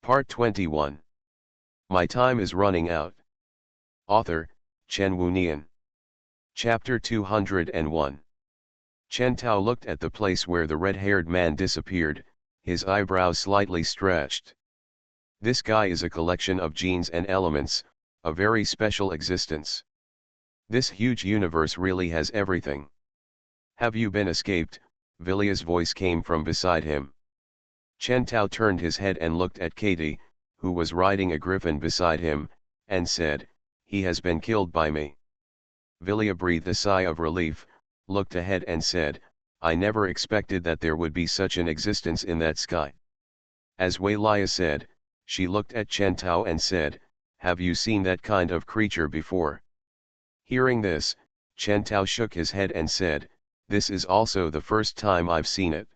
Part 21. My time is running out. Author, Chen Wunian. Chapter 201. Chen Tao looked at the place where the red-haired man disappeared, his eyebrows slightly stretched. This guy is a collection of genes and elements, a very special existence. This huge universe really has everything. Have you been escaped? Villia's voice came from beside him. Chen Tao turned his head and looked at Katie, who was riding a griffin beside him, and said, "He has been killed by me." Villia breathed a sigh of relief, looked ahead and said, "I never expected that there would be such an existence in that sky." As Wei Lia said, she looked at Chen Tao and said, "Have you seen that kind of creature before?" Hearing this, Chen Tao shook his head and said, "This is also the first time I've seen it.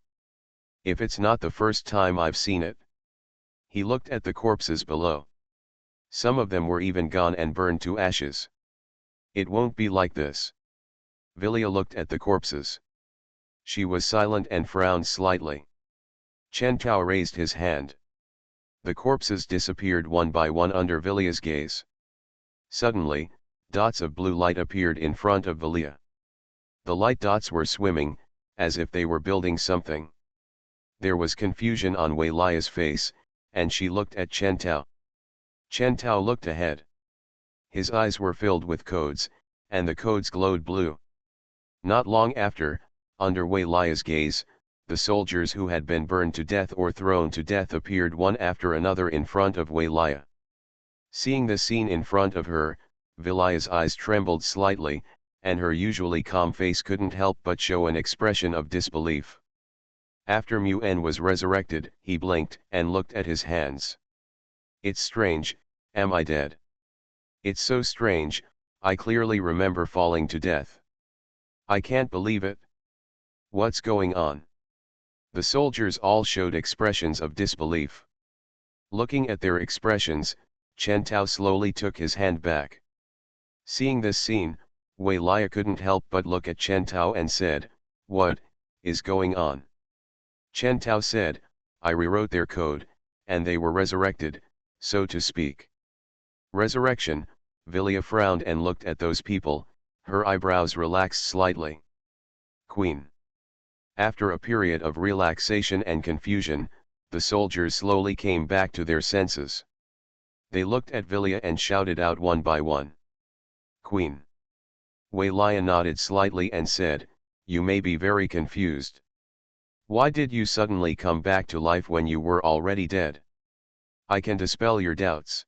If it's not the first time I've seen it." He looked at the corpses below. Some of them were even gone and burned to ashes. "It won't be like this." Villia looked at the corpses. She was silent and frowned slightly. Chen Tao raised his hand. The corpses disappeared one by one under Villia's gaze. Suddenly, dots of blue light appeared in front of Villia. The light dots were swimming, as if they were building something. There was confusion on Wei Lia's face, and she looked at Chen Tao. Chen Tao looked ahead. His eyes were filled with codes, and the codes glowed blue. Not long after, under Wei Lia's gaze, the soldiers who had been burned to death or thrown to death appeared one after another in front of Wei Lia. Seeing the scene in front of her, Villia's eyes trembled slightly, and her usually calm face couldn't help but show an expression of disbelief. After Muen was resurrected, he blinked and looked at his hands. "It's strange, am I dead? It's so strange, I clearly remember falling to death. I can't believe it. What's going on?" The soldiers all showed expressions of disbelief. Looking at their expressions, Chen Tao slowly took his hand back. Seeing this scene, Wei Lia couldn't help but look at Chen Tao and said, "What is going on?" Chen Tao said, "I rewrote their code, and they were resurrected, so to speak." Resurrection. Villia frowned and looked at those people, her eyebrows relaxed slightly. Queen. After a period of relaxation and confusion, the soldiers slowly came back to their senses. They looked at Villia and shouted out one by one, "Queen." Wei Lia nodded slightly and said, "You may be very confused. Why did you suddenly come back to life when you were already dead? I can dispel your doubts.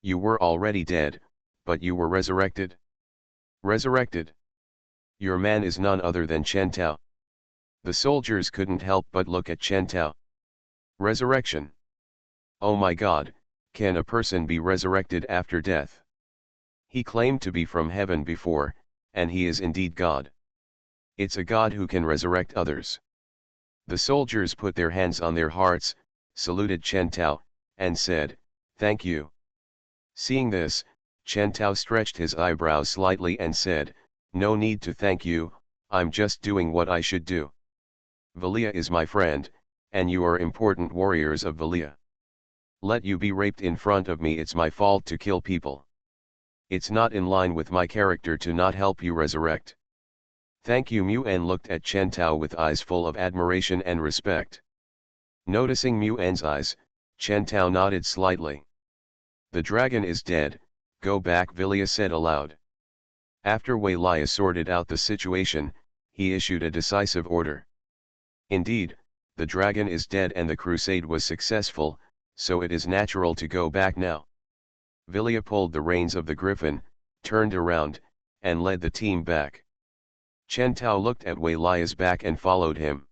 You were already dead, but you were resurrected." "Resurrected? Your man is none other than Chen Tao." The soldiers couldn't help but look at Chen Tao. "Resurrection? Oh my God, can a person be resurrected after death? He claimed to be from heaven before, and he is indeed God. It's a God who can resurrect others." The soldiers put their hands on their hearts, saluted Chen Tao, and said, "Thank you." Seeing this, Chen Tao stretched his eyebrows slightly and said, "No need to thank you, I'm just doing what I should do. Villia is my friend, and you are important warriors of Villia. Let you be raped in front of me, it's my fault to kill people. It's not in line with my character to not help you resurrect." "Thank you." Muen looked at Chen Tao with eyes full of admiration and respect. Noticing Muen's eyes, Chen Tao nodded slightly. "The dragon is dead, go back," Villia said aloud. After Wei Lia sorted out the situation, he issued a decisive order. "Indeed, the dragon is dead and the crusade was successful, so it is natural to go back now." Villia pulled the reins of the griffin, turned around, and led the team back. Chen Tao looked at Wei Lia's back and followed him.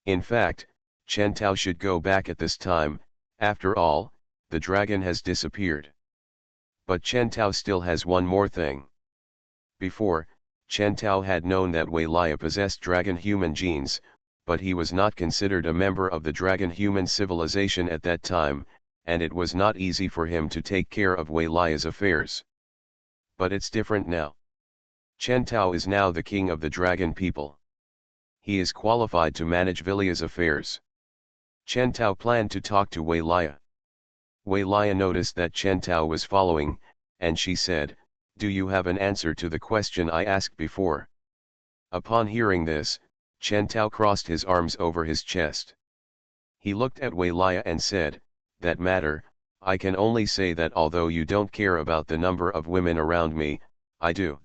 In fact, Chen Tao should go back at this time, after all, the dragon has disappeared. But Chen Tao still has one more thing. Before, Chen Tao had known that Wei Lia possessed dragon-human genes, but he was not considered a member of the dragon-human civilization at that time, and it was not easy for him to take care of Wei Lia's affairs. But it's different now. Chen Tao is now the king of the dragon people. He is qualified to manage Villia's affairs. Chen Tao planned to talk to Wei Lia. Wei Lia noticed that Chen Tao was following, and she said, "Do you have an answer to the question I asked before?" Upon hearing this, Chen Tao crossed his arms over his chest. He looked at Wei Lia and said, "That matter, I can only say that although you don't care about the number of women around me, I do."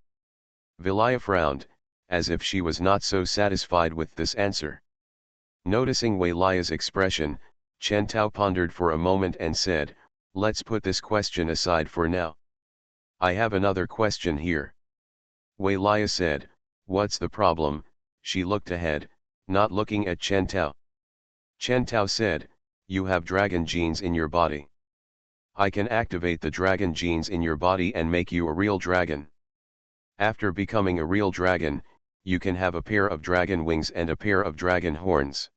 Vilia frowned, as if she was not so satisfied with this answer. Noticing Wei Lia's expression, Chen Tao pondered for a moment and said, "Let's put this question aside for now. I have another question here." Wei Lia said, "What's the problem?" She looked ahead, not looking at Chen Tao. Chen Tao said, "You have dragon genes in your body. I can activate the dragon genes in your body and make you a real dragon. After becoming a real dragon, you can have a pair of dragon wings and a pair of dragon horns.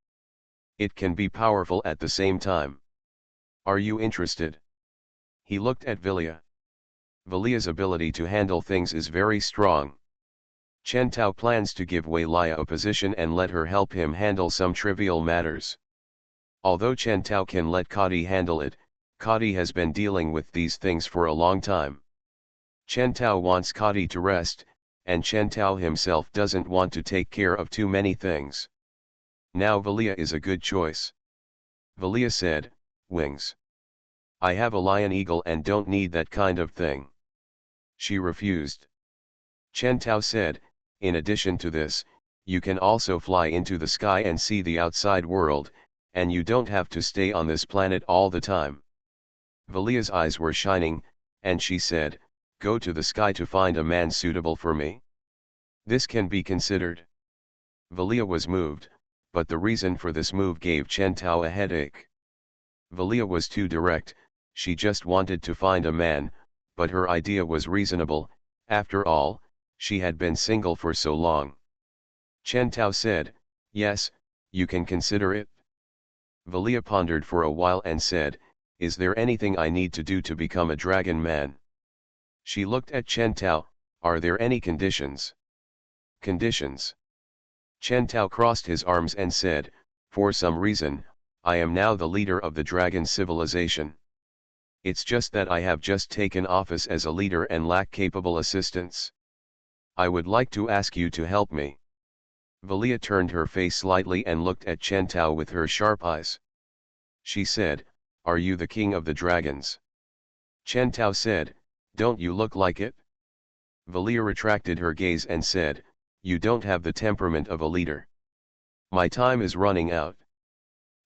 It can be powerful at the same time. Are you interested?" He looked at Vilia. Vilia's ability to handle things is very strong. Chen Tao plans to give Wei Lia a position and let her help him handle some trivial matters. Although Chen Tao can let Kadi handle it, Kadi has been dealing with these things for a long time. Chen Tao wants Kadi to rest, and Chen Tao himself doesn't want to take care of too many things. Now Vilia is a good choice. Vilia said, "Wings. I have a lion eagle and don't need that kind of thing." She refused. Chen Tao said, "In addition to this, you can also fly into the sky and see the outside world, and you don't have to stay on this planet all the time." Vilia's eyes were shining, and she said, "Go to the sky to find a man suitable for me? This can be considered." Vilia was moved, but the reason for this move gave Chen Tao a headache. Vilia was too direct, she just wanted to find a man, but her idea was reasonable. After all, she had been single for so long. Chen Tao said, "Yes, you can consider it." Vilia pondered for a while and said, "Is there anything I need to do to become a dragon man?" She looked at Chen Tao, "Are there any conditions?" "Conditions?" Chen Tao crossed his arms and said, "For some reason, I am now the leader of the dragon civilization. It's just that I have just taken office as a leader and lack capable assistants. I would like to ask you to help me." Vilia turned her face slightly and looked at Chen Tao with her sharp eyes. She said, "Are you the king of the dragons?" Chen Tao said, "Don't you look like it?" Vilia retracted her gaze and said, "You don't have the temperament of a leader." My time is running out.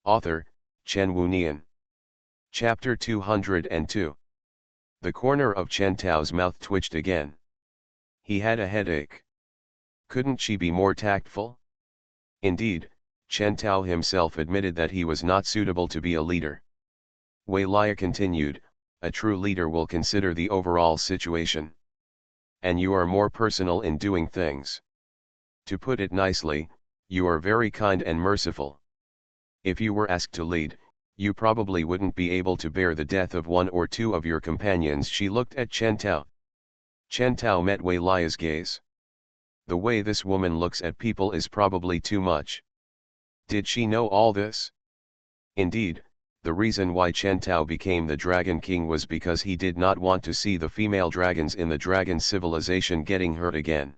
Author, Chen Wunian. Chapter 202. The corner of Chen Tao's mouth twitched again. He had a headache. Couldn't she be more tactful? Indeed, Chen Tao himself admitted that he was not suitable to be a leader. Wei Lia continued, "A true leader will consider the overall situation. And you are more personal in doing things. To put it nicely, you are very kind and merciful. If you were asked to lead, you probably wouldn't be able to bear the death of one or two of your companions." She looked at Chen Tao. Chen Tao met Wei Lia's gaze. The way this woman looks at people is probably too much. Did she know all this? Indeed, the reason why Chen Tao became the Dragon King was because he did not want to see the female dragons in the dragon civilization getting hurt again.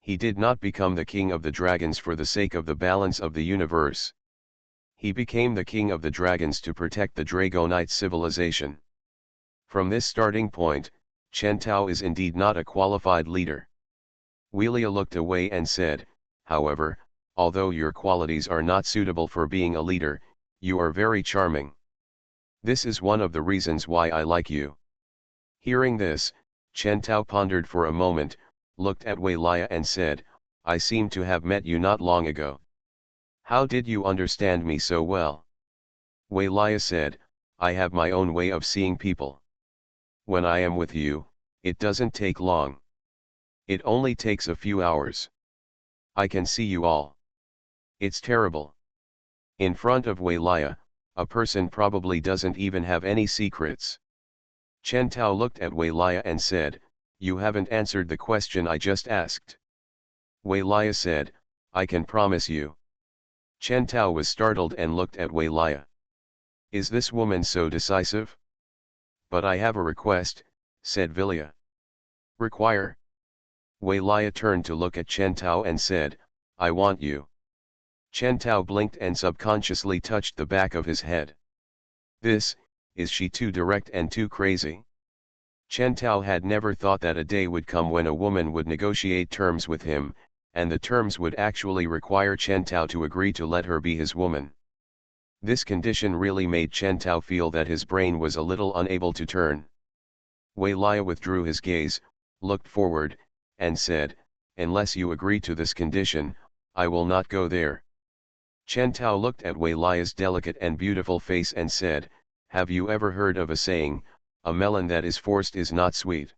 He did not become the king of the dragons for the sake of the balance of the universe. He became the king of the dragons to protect the Dragonite civilization. From this starting point, Chen Tao is indeed not a qualified leader. Wei Lia looked away and said, "However, although your qualities are not suitable for being a leader, you are very charming. This is one of the reasons why I like you." Hearing this, Chen Tao pondered for a moment, looked at Wei Lia and said, "I seem to have met you not long ago. How did you understand me so well?" Wei Lia said, "I have my own way of seeing people. When I am with you, it doesn't take long. It only takes a few hours. I can see you all. It's terrible." In front of Wei Lia, a person probably doesn't even have any secrets. Chen Tao looked at Wei Lia and said, "You haven't answered the question I just asked." Wei Lia said, "I can promise you." Chen Tao was startled and looked at Wei Lia. Is this woman so decisive? But I have a request, said Vilya. Require? Wei Lia turned to look at Chen Tao and said, I want you. Chen Tao blinked and subconsciously touched the back of his head. Is she too direct and too crazy? Chen Tao had never thought that a day would come when a woman would negotiate terms with him, and the terms would actually require Chen Tao to agree to let her be his woman. This condition really made Chen Tao feel that his brain was a little unable to turn. Wei Lia withdrew his gaze, looked forward, and said, unless you agree to this condition, I will not go there. Chen Tao looked at Wei Lia's delicate and beautiful face and said, have you ever heard of a saying, a melon that is forced is not sweet?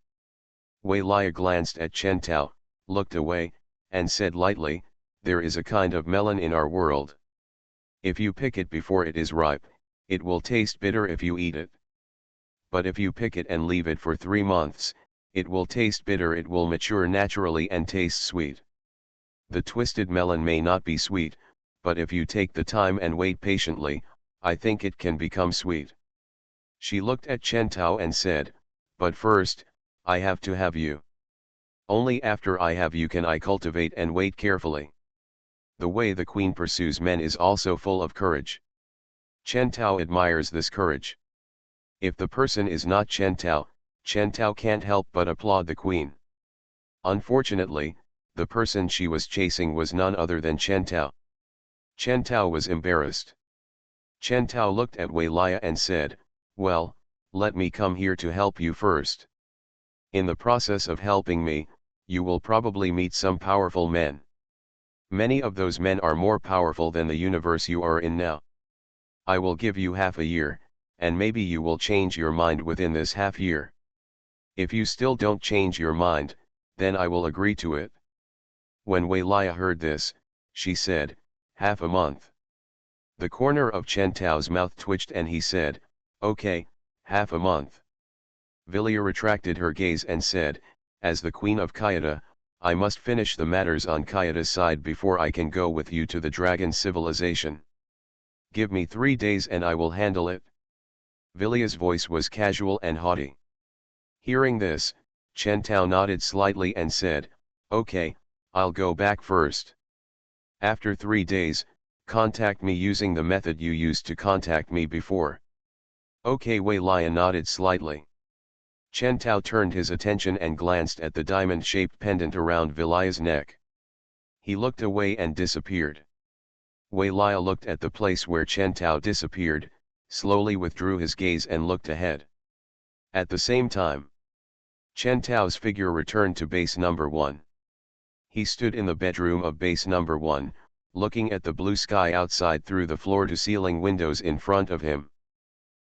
Wei Lia glanced at Chen Tao, looked away, and said lightly, there is a kind of melon in our world. If you pick it before it is ripe, it will taste bitter if you eat it. But if you pick it and leave it for 3 months, it will taste bitter. It will mature naturally and taste sweet. The twisted melon may not be sweet, but if you take the time and wait patiently, I think it can become sweet. She looked at Chen Tao and said, but first, I have to have you. Only after I have you can I cultivate and wait carefully. The way the queen pursues men is also full of courage. Chen Tao admires this courage. If the person is not Chen Tao can't help but applaud the queen. Unfortunately, the person she was chasing was none other than Chen Tao. Chen Tao was embarrassed. Chen Tao looked at Wei Lia and said, well, let me come here to help you first. In the process of helping me, you will probably meet some powerful men. Many of those men are more powerful than the universe you are in now. I will give you half a year, and maybe you will change your mind within this half year. If you still don't change your mind, then I will agree to it. When Wei Lia heard this, she said, half a month. The corner of Chen Tao's mouth twitched and he said, okay, half a month. Vilya retracted her gaze and said, as the queen of Kayada, I must finish the matters on Kayada's side before I can go with you to the dragon civilization. Give me 3 days and I will handle it. Vilya's voice was casual and haughty. Hearing this, Chen Tao nodded slightly and said, okay, I'll go back first. After 3 days, contact me using the method you used to contact me before. Okay. Wei Lia nodded slightly. Chen Tao turned his attention and glanced at the diamond-shaped pendant around Vilya's neck. He looked away and disappeared. Wei Lia looked at the place where Chen Tao disappeared, slowly withdrew his gaze and looked ahead. At the same time, Chen Tao's figure returned to base number 1. He stood in the bedroom of base number 1, looking at the blue sky outside through the floor-to-ceiling windows in front of him.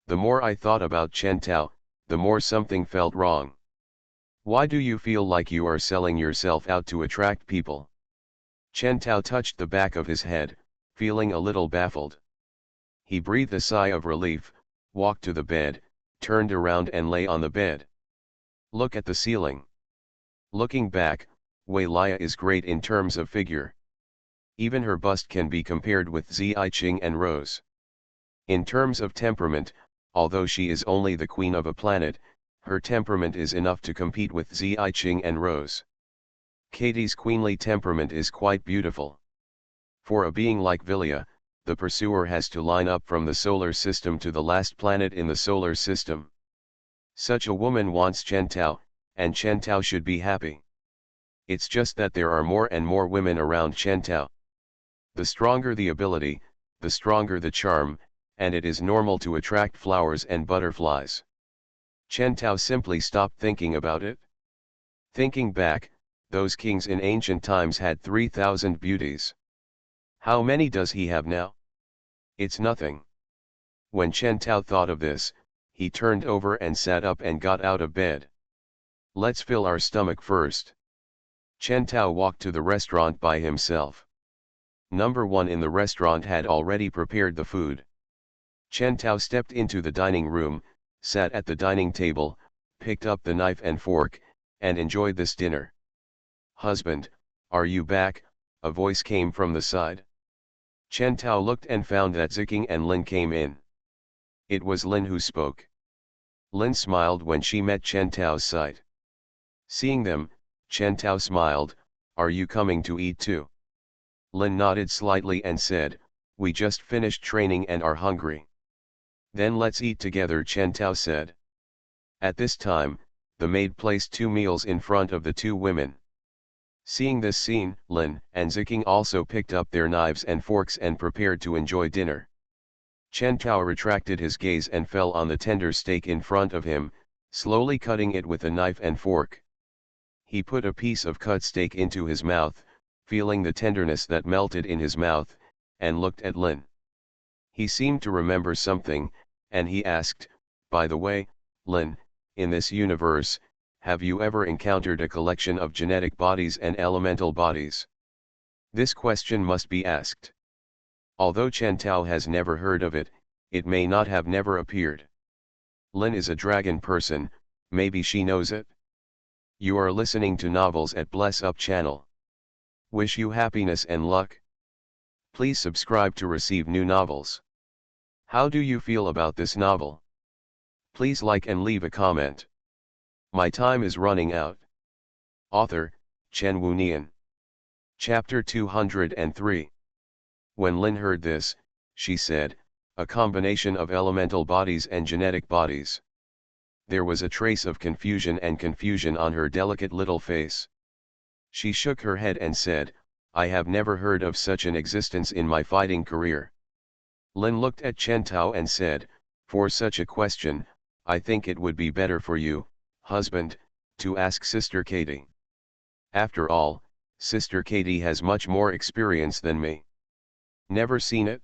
The more I thought about Chen Tao, the more something felt wrong. Why do you feel like you are selling yourself out to attract people? Chen Tao touched the back of his head, feeling a little baffled. He breathed a sigh of relief, walked to the bed, turned around and lay on the bed. Look at the ceiling. Looking back, Wei Lia is great in terms of figure. Even her bust can be compared with Ziqing and Rose. In terms of temperament, although she is only the queen of a planet, her temperament is enough to compete with Ziqing and Rose. Katie's queenly temperament is quite beautiful. For a being like Vilya, the pursuer has to line up from the solar system to the last planet in the solar system. Such a woman wants Chen Tao, and Chen Tao should be happy. It's just that there are more and more women around Chen Tao. The stronger the ability, the stronger the charm, and it is normal to attract flowers and butterflies. Chen Tao simply stopped thinking about it. Thinking back, those kings in ancient times had 3,000 beauties. How many does he have now? It's nothing. When Chen Tao thought of this, he turned over and sat up and got out of bed. Let's fill our stomach first. Chen Tao walked to the restaurant by himself. Number 1 in the restaurant had already prepared the food. Chen Tao stepped into the dining room, sat at the dining table, picked up the knife and fork, and enjoyed this dinner. Husband, are you back? A voice came from the side. Chen Tao looked and found that Ziqing and Lin came in. It was Lin who spoke. Lin smiled when she met Chen Tao's sight. Seeing them, Chen Tao smiled, "Are you coming to eat too?" Lin nodded slightly and said, "We just finished training and are hungry." "Then let's eat together," Chen Tao said. At this time, the maid placed 2 meals in front of the 2 women. Seeing this scene, Lin and Ziking also picked up their knives and forks and prepared to enjoy dinner. Chen Tao retracted his gaze and fell on the tender steak in front of him, slowly cutting it with a knife and fork. He put a piece of cut steak into his mouth, feeling the tenderness that melted in his mouth, and looked at Lin. He seemed to remember something, and he asked, "By the way, Lin, in this universe, have you ever encountered a collection of genetic bodies and elemental bodies?" This question must be asked. Although Chen Tao has never heard of it, it may not have never appeared. Lin is a dragon person, maybe she knows it. You are listening to Novels at Bless Up channel. Wish you happiness and luck. Please subscribe to receive new novels. How do you feel about this novel? Please like and leave a comment. My time is running out. Author, Chen Wunian. Chapter 203. When Lin heard this, she said, "A combination of elemental bodies and genetic bodies." There was a trace of confusion on her delicate little face. She shook her head and said, "I have never heard of such an existence in my fighting career." Lin looked at Chen Tao and said, "For such a question, I think it would be better for you, husband, to ask Sister Katie. After all, Sister Katie has much more experience than me." "Never seen it?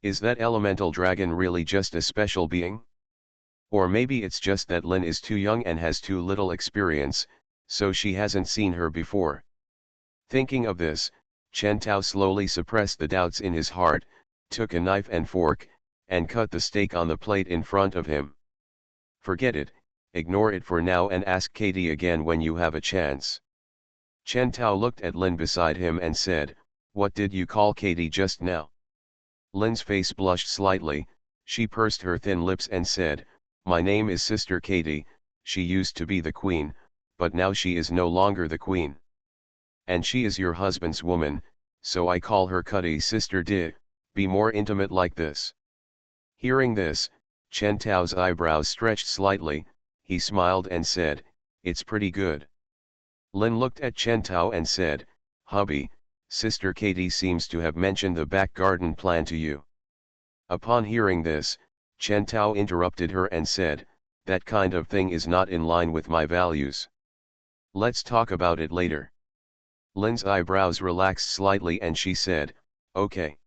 Is that elemental dragon really just a special being? Or maybe it's just that Lin is too young and has too little experience, so she hasn't seen her before." Thinking of this, Chen Tao slowly suppressed the doubts in his heart, took a knife and fork, and cut the steak on the plate in front of him. "Forget it, ignore it for now and ask Katie again when you have a chance." Chen Tao looked at Lin beside him and said, "What did you call Katie just now?" Lin's face blushed slightly, she pursed her thin lips and said, "My name is Sister Katie, she used to be the queen, but now she is no longer the queen. And she is your husband's woman, so I call her Cuddy Sister Di, be more intimate like this." Hearing this, Chen Tao's eyebrows stretched slightly, he smiled and said, "It's pretty good." Lin looked at Chen Tao and said, "Hubby, Sister Katie seems to have mentioned the back garden plan to you." Upon hearing this, Chen Tao interrupted her and said, "That kind of thing is not in line with my values. Let's talk about it later." Lin's eyebrows relaxed slightly and she said, "Okay."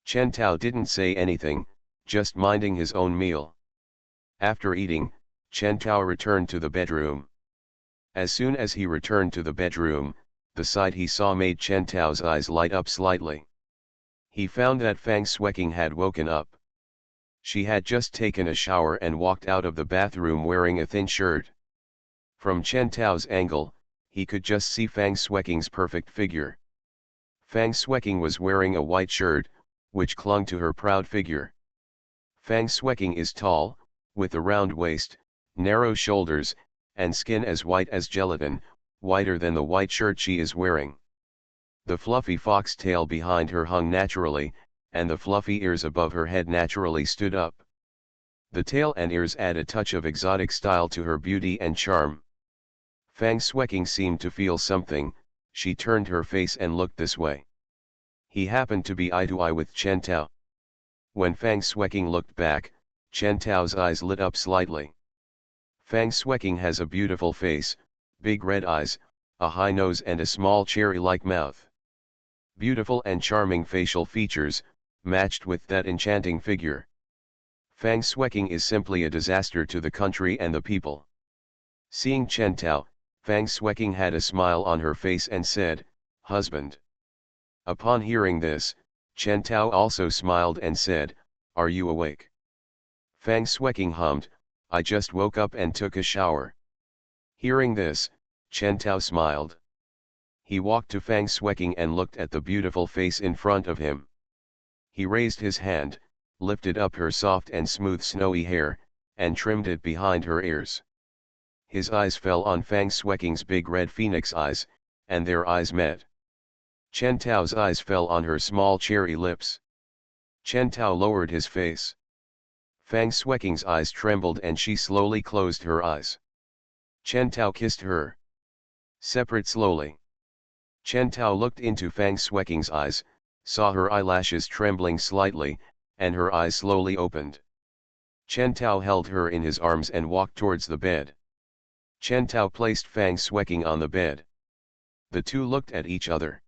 Chen Tao didn't say anything, just minding his own meal. After eating, Chen Tao returned to the bedroom. As soon as he returned to the bedroom, the sight he saw made Chen Tao's eyes light up slightly. He found that Fang Shueqing had woken up. She had just taken a shower and walked out of the bathroom wearing a thin shirt. From Chen Tao's angle, he could just see Fang Shueqing's perfect figure. Fang Shueqing was wearing a white shirt, which clung to her proud figure. Fang Shueqing is tall, with a round waist, narrow shoulders, and skin as white as gelatin, whiter than the white shirt she is wearing. The fluffy fox tail behind her hung naturally, and the fluffy ears above her head naturally stood up. The tail and ears add a touch of exotic style to her beauty and charm. Fang Shueqing seemed to feel something, she turned her face and looked this way. He happened to be eye to eye with Chen Tao. When Fang Shueqing looked back, Chen Tao's eyes lit up slightly. Fang Shueqing has a beautiful face, big red eyes, a high nose and a small cherry-like mouth. Beautiful and charming facial features, matched with that enchanting figure. Fang Shueqing is simply a disaster to the country and the people. Seeing Chen Tao, Fang Shueqing had a smile on her face and said, "Husband." Upon hearing this, Chen Tao also smiled and said, "Are you awake?" Fang Shueqing hummed, "I just woke up and took a shower." Hearing this, Chen Tao smiled. He walked to Fang Shueqing and looked at the beautiful face in front of him. He raised his hand, lifted up her soft and smooth snowy hair, and trimmed it behind her ears. His eyes fell on Fang Xueqing's big red phoenix eyes, and their eyes met. Chen Tao's eyes fell on her small cherry lips. Chen Tao lowered his face. Fang Xueqing's eyes trembled and she slowly closed her eyes. Chen Tao kissed her. Separate slowly. Chen Tao looked into Fang Xueqing's eyes, saw her eyelashes trembling slightly, and her eyes slowly opened. Chen Tao held her in his arms and walked towards the bed. Chen Tao placed Fang Xueqing on the bed. The two looked at each other.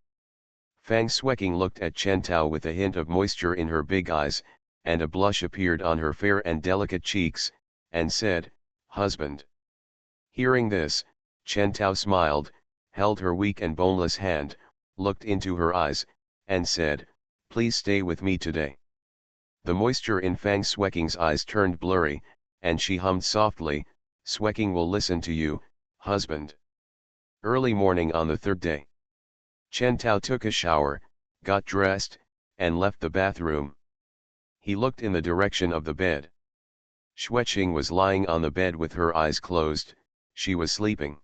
Fang Xueqing looked at Chen Tao with a hint of moisture in her big eyes, and a blush appeared on her fair and delicate cheeks, and said, "Husband." Hearing this, Chen Tao smiled, held her weak and boneless hand, looked into her eyes, and said, "Please stay with me today." The moisture in Fang Xueqing's eyes turned blurry, and she hummed softly, "Xueqing will listen to you, husband." Early morning on the third day. Chen Tao took a shower, got dressed, and left the bathroom. He looked in the direction of the bed. Xueqing was lying on the bed with her eyes closed, she was sleeping.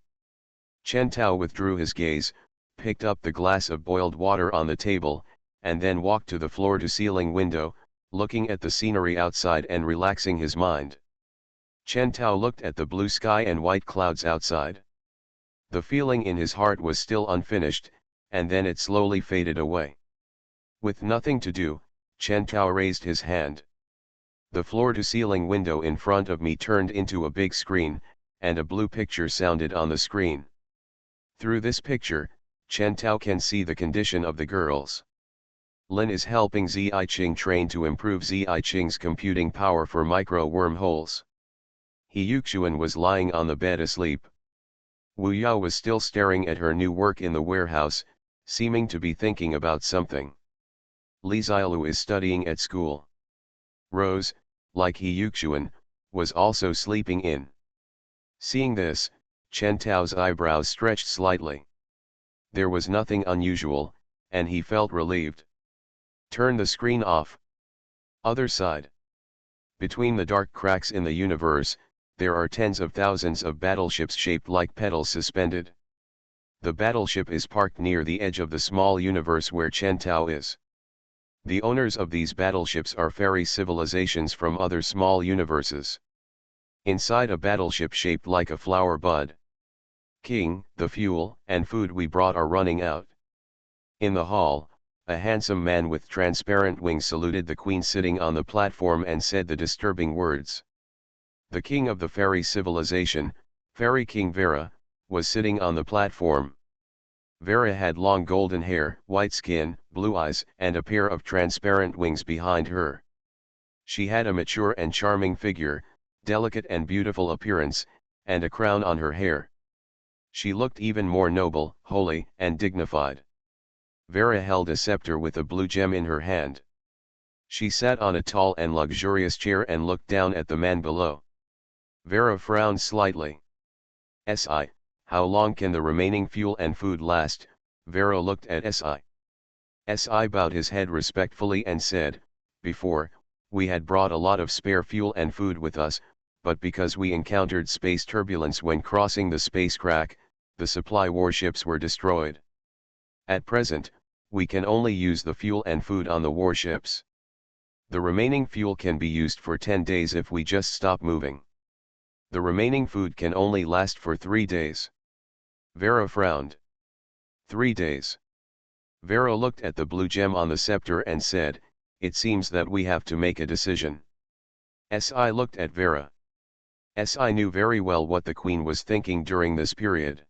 Chen Tao withdrew his gaze, picked up the glass of boiled water on the table, and then walked to the floor-to-ceiling window, looking at the scenery outside and relaxing his mind. Chen Tao looked at the blue sky and white clouds outside. The feeling in his heart was still unfinished, and then it slowly faded away. With nothing to do, Chen Tao raised his hand. The floor-to-ceiling window in front of me turned into a big screen, and a blue picture sounded on the screen. Through this picture, Chen Tao can see the condition of the girls. Lin is helping Ziyiqing train to improve Ziyiqing's computing power for micro-wormholes. He Yuxuan was lying on the bed asleep. Wu Yao was still staring at her new work in the warehouse, seeming to be thinking about something. Li Zilu is studying at school. Rose, like He Yuxuan, was also sleeping in. Seeing this, Chen Tao's eyebrows stretched slightly. There was nothing unusual, and he felt relieved. Turn the screen off. Other side. Between the dark cracks in the universe, there are tens of thousands of battleships shaped like petals suspended. The battleship is parked near the edge of the small universe where Chen Tao is. The owners of these battleships are fairy civilizations from other small universes. Inside a battleship shaped like a flower bud. King, the fuel and food we brought are running out. In the hall, a handsome man with transparent wings saluted the queen sitting on the platform and said the disturbing words. The king of the fairy civilization, Fairy King Vera, was sitting on the platform. Vera had long golden hair, white skin, blue eyes, and a pair of transparent wings behind her. She had a mature and charming figure, delicate and beautiful appearance, and a crown on her hair. She looked even more noble, holy, and dignified. Vera held a scepter with a blue gem in her hand. She sat on a tall and luxurious chair and looked down at the man below. Vera frowned slightly. "Si, how long can the remaining fuel and food last?" Vera looked at Si. Si bowed his head respectfully and said, "Before, we had brought a lot of spare fuel and food with us, but because we encountered space turbulence when crossing the space crack, the supply warships were destroyed. At present, we can only use the fuel and food on the warships. The remaining fuel can be used for 10 days if we just stop moving. The remaining food can only last for 3 days." Vera frowned. 3 days. Vera looked at the blue gem on the scepter and said, "It seems that we have to make a decision." Si looked at Vera. Si knew very well what the queen was thinking during this period.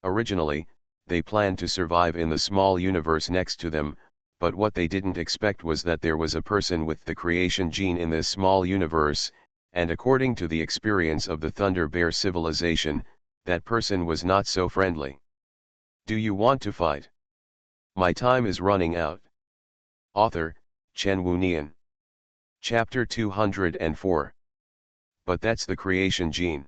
Originally, they planned to survive in the small universe next to them, but what they didn't expect was that there was a person with the creation gene in this small universe, and according to the experience of the Thunder Bear civilization, that person was not so friendly. "Do you want to fight? My time is running out." Author, Chen Wunian. Chapter 204. But that's the creation gene.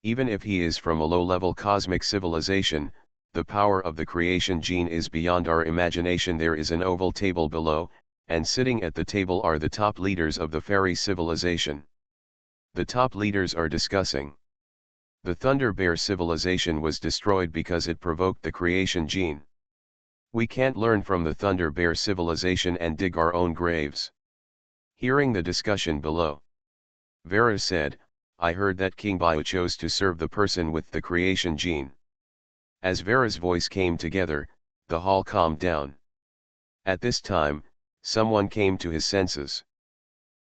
Even if he is from a low-level cosmic civilization, the power of the creation gene is beyond our imagination. There is an oval table below, and sitting at the table are the top leaders of the fairy civilization. The top leaders are discussing. The Thunder Bear civilization was destroyed because it provoked the creation gene. We can't learn from the Thunder Bear civilization and dig our own graves. Hearing the discussion below, Vera said, I heard that King Bio chose to serve the person with the creation gene. As Vera's voice came together, the hall calmed down. At this time, someone came to his senses.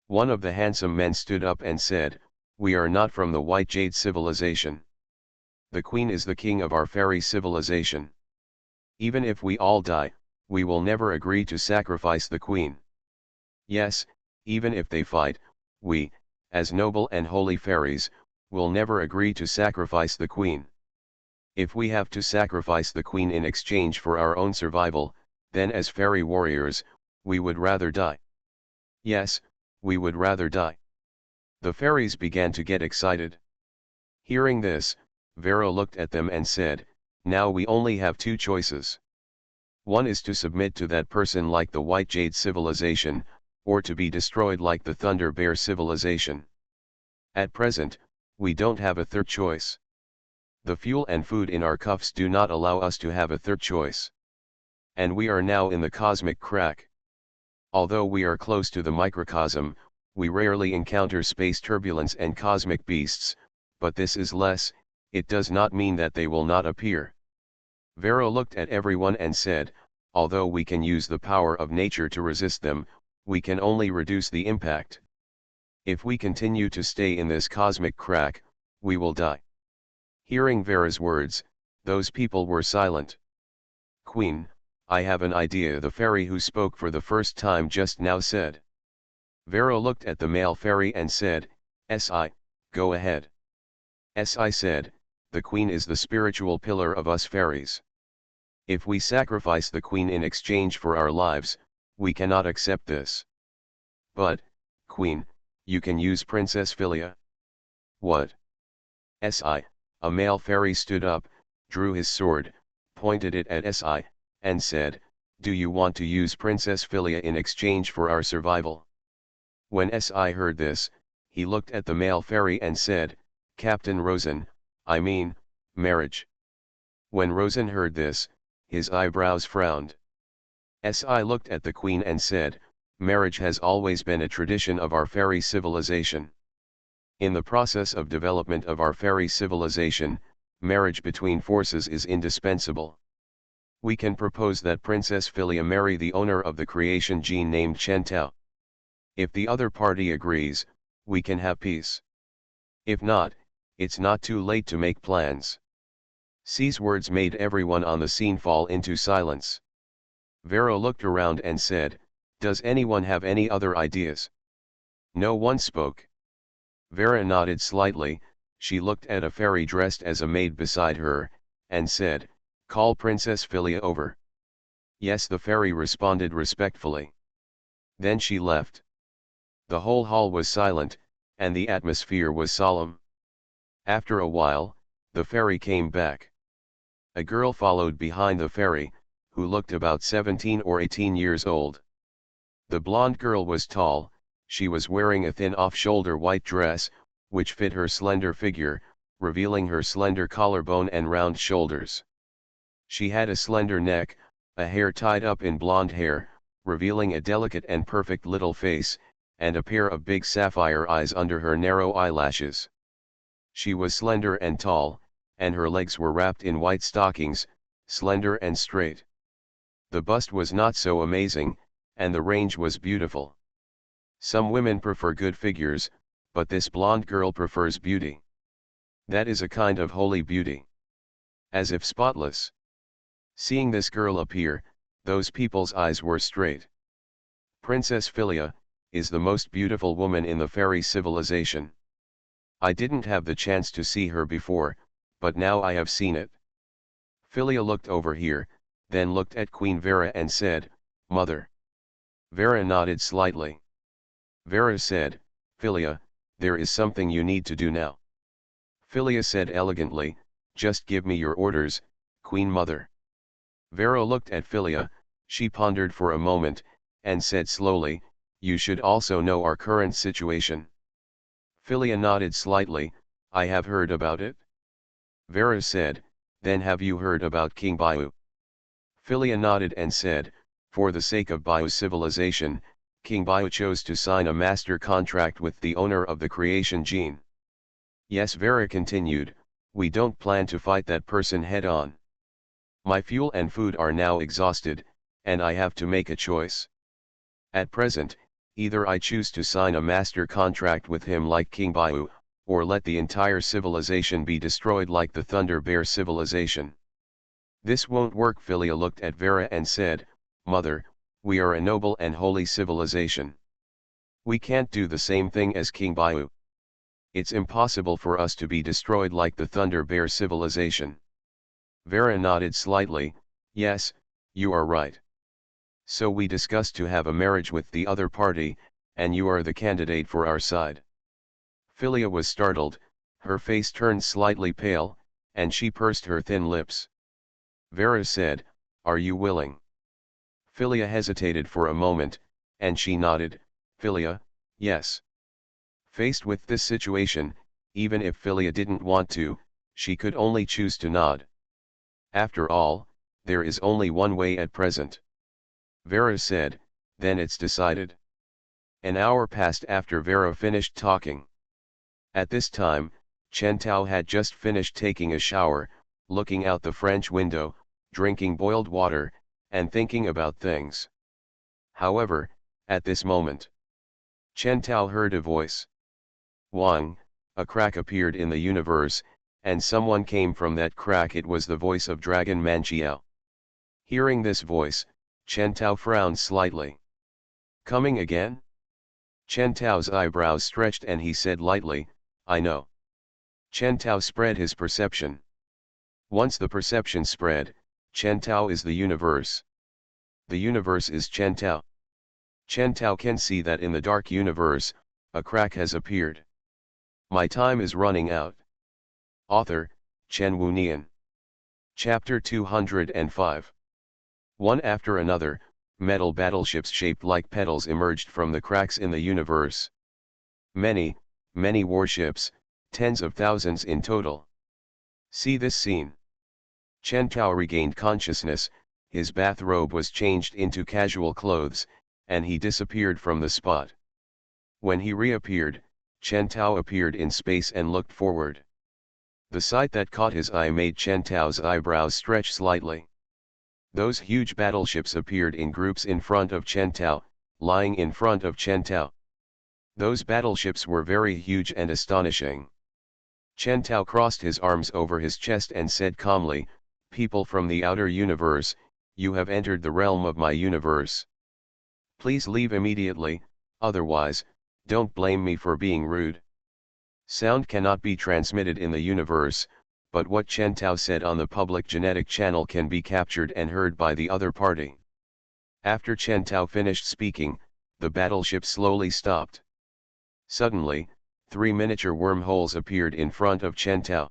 One of the handsome men stood up and said, we are not from the White Jade civilization. The Queen is the king of our fairy civilization. Even if we all die, we will never agree to sacrifice the Queen. Yes, even if they fight, we, as noble and holy fairies, will never agree to sacrifice the Queen. If we have to sacrifice the Queen in exchange for our own survival, then as fairy warriors, we would rather die. Yes, we would rather die. The fairies began to get excited. Hearing this, Vera looked at them and said, now we only have two choices. One is to submit to that person like the White Jade civilization, or to be destroyed like the Thunder Bear civilization. At present, we don't have a third choice. The fuel and food in our cuffs do not allow us to have a third choice. And we are now in the cosmic crack. Although we are close to the microcosm, we rarely encounter space turbulence and cosmic beasts, but this is less, it does not mean that they will not appear. Vera looked at everyone and said, although we can use the power of nature to resist them, we can only reduce the impact. If we continue to stay in this cosmic crack, we will die. Hearing Vera's words, those people were silent. Queen, I have an idea, the fairy who spoke for the first time just now said. Vera looked at the male fairy and said, Si, go ahead. Si said, the Queen is the spiritual pillar of us fairies. If we sacrifice the Queen in exchange for our lives, we cannot accept this. But, Queen, you can use Princess Philia. What? Si, a male fairy stood up, drew his sword, pointed it at Si, and said, do you want to use Princess Philia in exchange for our survival? When Si heard this, he looked at the male fairy and said, Captain Rosen, I mean, marriage. When Rosen heard this, his eyebrows frowned. Si looked at the Queen and said, marriage has always been a tradition of our fairy civilization. In the process of development of our fairy civilization, marriage between forces is indispensable. We can propose that Princess Philia marry the owner of the creation gene named Chen Tao. If the other party agrees, we can have peace. If not, it's not too late to make plans. C's words made everyone on the scene fall into silence. Vera looked around and said, does anyone have any other ideas? No one spoke. Vera nodded slightly, she looked at a fairy dressed as a maid beside her, and said, call Princess Philia over. Yes, the fairy responded respectfully. Then she left. The whole hall was silent, and the atmosphere was solemn. After a while, the fairy came back. A girl followed behind the fairy, who looked about 17 or 18 years old. The blonde girl was tall, she was wearing a thin off-shoulder white dress, which fit her slender figure, revealing her slender collarbone and round shoulders. She had a slender neck, a hair tied up in blonde hair, revealing a delicate and perfect little face, and a pair of big sapphire eyes under her narrow eyelashes. She was slender and tall, and her legs were wrapped in white stockings, slender and straight. The bust was not so amazing, and the range was beautiful. Some women prefer good figures, but this blonde girl prefers beauty. That is a kind of holy beauty. As if spotless. Seeing this girl appear, those people's eyes were straight. Princess Philia is the most beautiful woman in the fairy civilization. I didn't have the chance to see her before, but now I have seen it. Philia looked over here, then looked at Queen Vera and said, Mother. Vera nodded slightly. Vera said, Philia, there is something you need to do now. Philia said elegantly, just give me your orders, Queen Mother. Vera looked at Philia, she pondered for a moment, and said slowly, you should also know our current situation. Philia nodded slightly. I have heard about it. Vera said, then have you heard about King Bayu? Philia nodded and said, for the sake of Bayu's civilization, King Bayu chose to sign a master contract with the owner of the creation gene. Yes, Vera continued, we don't plan to fight that person head on. My fuel and food are now exhausted, and I have to make a choice. At present, either I choose to sign a master contract with him like King Bayu, or let the entire civilization be destroyed like the Thunder Bear civilization. This won't work. Philia looked at Vera and said, Mother, we are a noble and holy civilization. We can't do the same thing as King Bayu. It's impossible for us to be destroyed like the Thunder Bear civilization. Vera nodded slightly, yes, you are right. So we discussed to have a marriage with the other party, and you are the candidate for our side. Philia was startled, her face turned slightly pale, and she pursed her thin lips. Vera said, are you willing? Philia hesitated for a moment, and she nodded, Philia, yes. Faced with this situation, even if Philia didn't want to, she could only choose to nod. After all, there is only one way at present. Vera said, then it's decided. An hour passed after Vera finished talking. At this time, Chen Tao had just finished taking a shower, looking out the French window, drinking boiled water, and thinking about things. However, at this moment, Chen Tao heard a voice. Wang, a crack appeared in the universe, and someone came from that crack. It was the voice of Dragon Manchiao. Hearing this voice, Chen Tao frowned slightly. Coming again? Chen Tao's eyebrows stretched and he said lightly, I know. Chen Tao spread his perception. Once the perception spread, Chen Tao is the universe. The universe is Chen Tao. Chen Tao can see that in the dark universe, a crack has appeared. My time is running out. Author, Chen Wunian. Chapter 205. One after another, metal battleships shaped like petals emerged from the cracks in the universe. Many, many warships, tens of thousands in total. See this scene. Chen Tao regained consciousness, his bathrobe was changed into casual clothes, and he disappeared from the spot. When he reappeared, Chen Tao appeared in space and looked forward. The sight that caught his eye made Chen Tao's eyebrows stretch slightly. Those huge battleships appeared in groups in front of Chen Tao, lying in front of Chen Tao. Those battleships were very huge and astonishing. Chen Tao crossed his arms over his chest and said calmly, people from the outer universe, you have entered the realm of my universe. Please leave immediately, otherwise, don't blame me for being rude. Sound cannot be transmitted in the universe, but what Chen Tao said on the public genetic channel can be captured and heard by the other party. After Chen Tao finished speaking, the battleship slowly stopped. Suddenly, 3 miniature wormholes appeared in front of Chen Tao.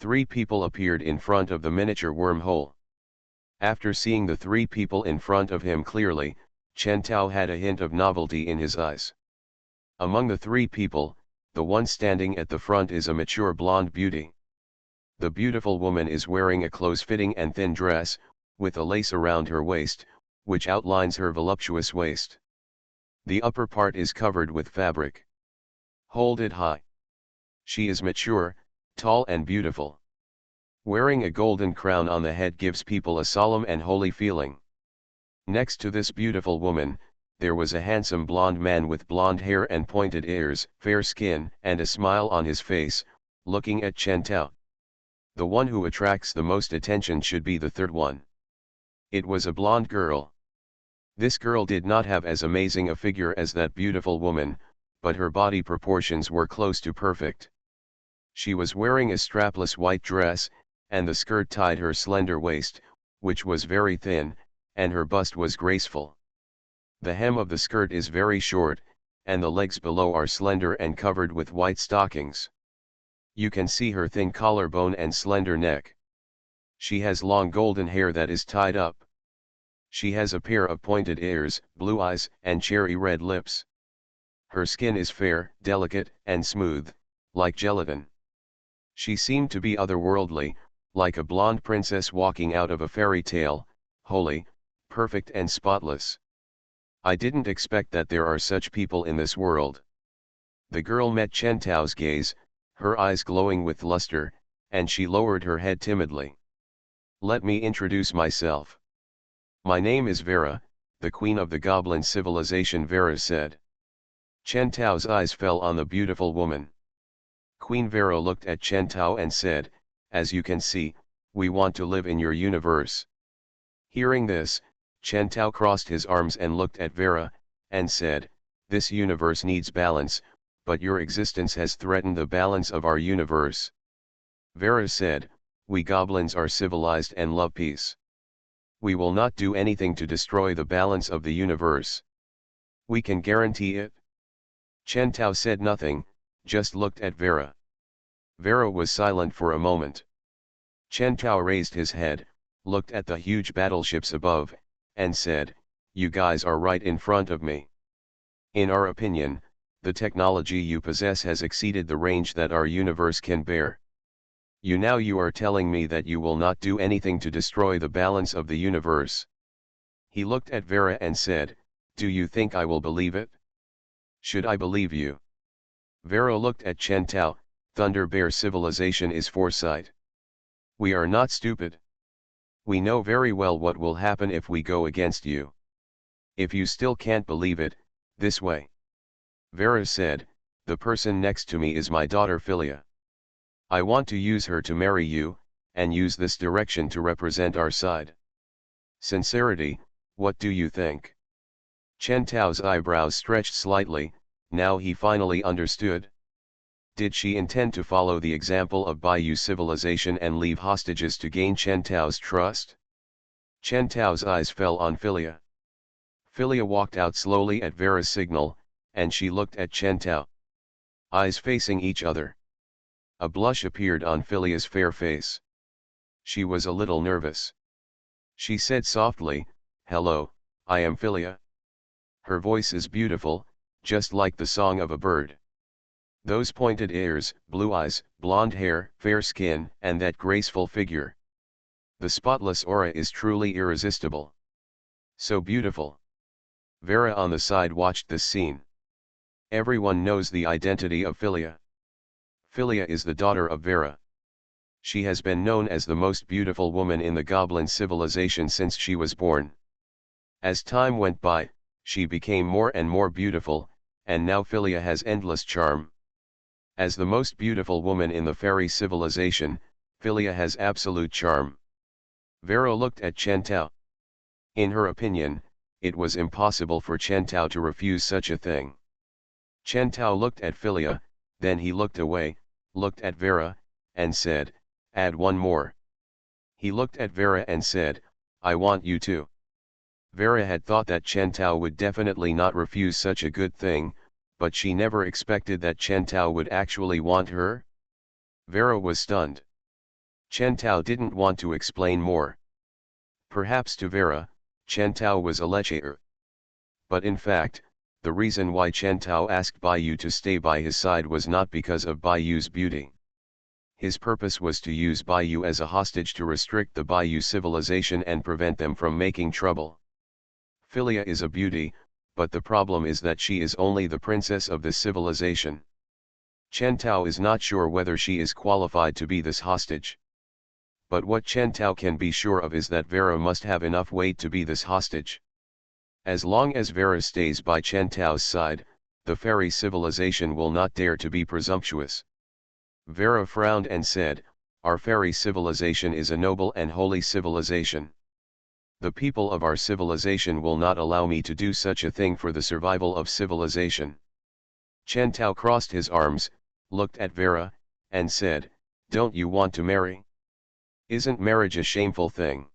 3 people appeared in front of the miniature wormhole. After seeing the 3 people in front of him clearly, Chen Tao had a hint of novelty in his eyes. Among the 3 people, the one standing at the front is a mature blonde beauty. The beautiful woman is wearing a close-fitting and thin dress, with a lace around her waist, which outlines her voluptuous waist. The upper part is covered with fabric. Hold it high. She is mature, tall and beautiful. Wearing a golden crown on the head gives people a solemn and holy feeling. Next to this beautiful woman, there was a handsome blonde man with blonde hair and pointed ears, fair skin and a smile on his face, looking at Chen Tao. The one who attracts the most attention should be the third one. It was a blonde girl. This girl did not have as amazing a figure as that beautiful woman, but her body proportions were close to perfect. She was wearing a strapless white dress, and the skirt tied her slender waist, which was very thin, and her bust was graceful. The hem of the skirt is very short, and the legs below are slender and covered with white stockings. You can see her thin collarbone and slender neck. She has long golden hair that is tied up. She has a pair of pointed ears, blue eyes, and cherry red lips. Her skin is fair, delicate, and smooth, like gelatin. She seemed to be otherworldly, like a blonde princess walking out of a fairy tale, holy, perfect and spotless. I didn't expect that there are such people in this world. The girl met Chen Tao's gaze, her eyes glowing with luster, and she lowered her head timidly. Let me introduce myself. My name is Vera, the queen of the goblin civilization, Vera said. Chen Tao's eyes fell on the beautiful woman. Queen Vera looked at Chen Tao and said, as you can see, we want to live in your universe. Hearing this, Chen Tao crossed his arms and looked at Vera, and said, this universe needs balance, but your existence has threatened the balance of our universe. Vera said, we goblins are civilized and love peace. We will not do anything to destroy the balance of the universe. We can guarantee it. Chen Tao said nothing, just looked at Vera. Vera was silent for a moment. Chen Tao raised his head, looked at the huge battleships above, and said, you guys are right in front of me. In our opinion, the technology you possess has exceeded the range that our universe can bear. You are telling me that you will not do anything to destroy the balance of the universe. He looked at Vera and said, do you think I will believe it? Should I believe you? Vera looked at Chen Tao. Thunder Bear civilization is foresight. We are not stupid. We know very well what will happen if we go against you. If you still can't believe it, this way. Vera said, the person next to me is my daughter Philia. I want to use her to marry you, and use this direction to represent our side. Sincerity, what do you think? Chen Tao's eyebrows stretched slightly, now he finally understood. Did she intend to follow the example of Bayou civilization and leave hostages to gain Chen Tao's trust? Chen Tao's eyes fell on Philia. Philia walked out slowly at Vera's signal, and she looked at Chen Tao. Eyes facing each other. A blush appeared on Philia's fair face. She was a little nervous. She said softly, hello, I am Philia. Her voice is beautiful, just like the song of a bird. Those pointed ears, blue eyes, blonde hair, fair skin, and that graceful figure. The spotless aura is truly irresistible. So beautiful. Vera on the side watched this scene. Everyone knows the identity of Philia. Philia is the daughter of Vera. She has been known as the most beautiful woman in the goblin civilization since she was born. As time went by, she became more and more beautiful, and now Philia has endless charm. As the most beautiful woman in the fairy civilization, Philia has absolute charm. Vera looked at Chen Tao. In her opinion, it was impossible for Chen Tao to refuse such a thing. Chen Tao looked at Philia, then he looked away, looked at Vera, and said, add one more. He looked at Vera and said, I want you to. Vera had thought that Chen Tao would definitely not refuse such a good thing, but she never expected that Chen Tao would actually want her. Vera was stunned. Chen Tao didn't want to explain more. Perhaps to Vera, Chen Tao was a lecher. But in fact, the reason why Chen Tao asked Bayou to stay by his side was not because of Bayou's beauty. His purpose was to use Bayou as a hostage to restrict the Bayou civilization and prevent them from making trouble. Philia is a beauty, but the problem is that she is only the princess of this civilization. Chen Tao is not sure whether she is qualified to be this hostage. But what Chen Tao can be sure of is that Vera must have enough weight to be this hostage. As long as Vera stays by Chen Tao's side, the fairy civilization will not dare to be presumptuous. Vera frowned and said, our fairy civilization is a noble and holy civilization. The people of our civilization will not allow me to do such a thing for the survival of civilization. Chen Tao crossed his arms, looked at Vera, and said, don't you want to marry? Isn't marriage a shameful thing?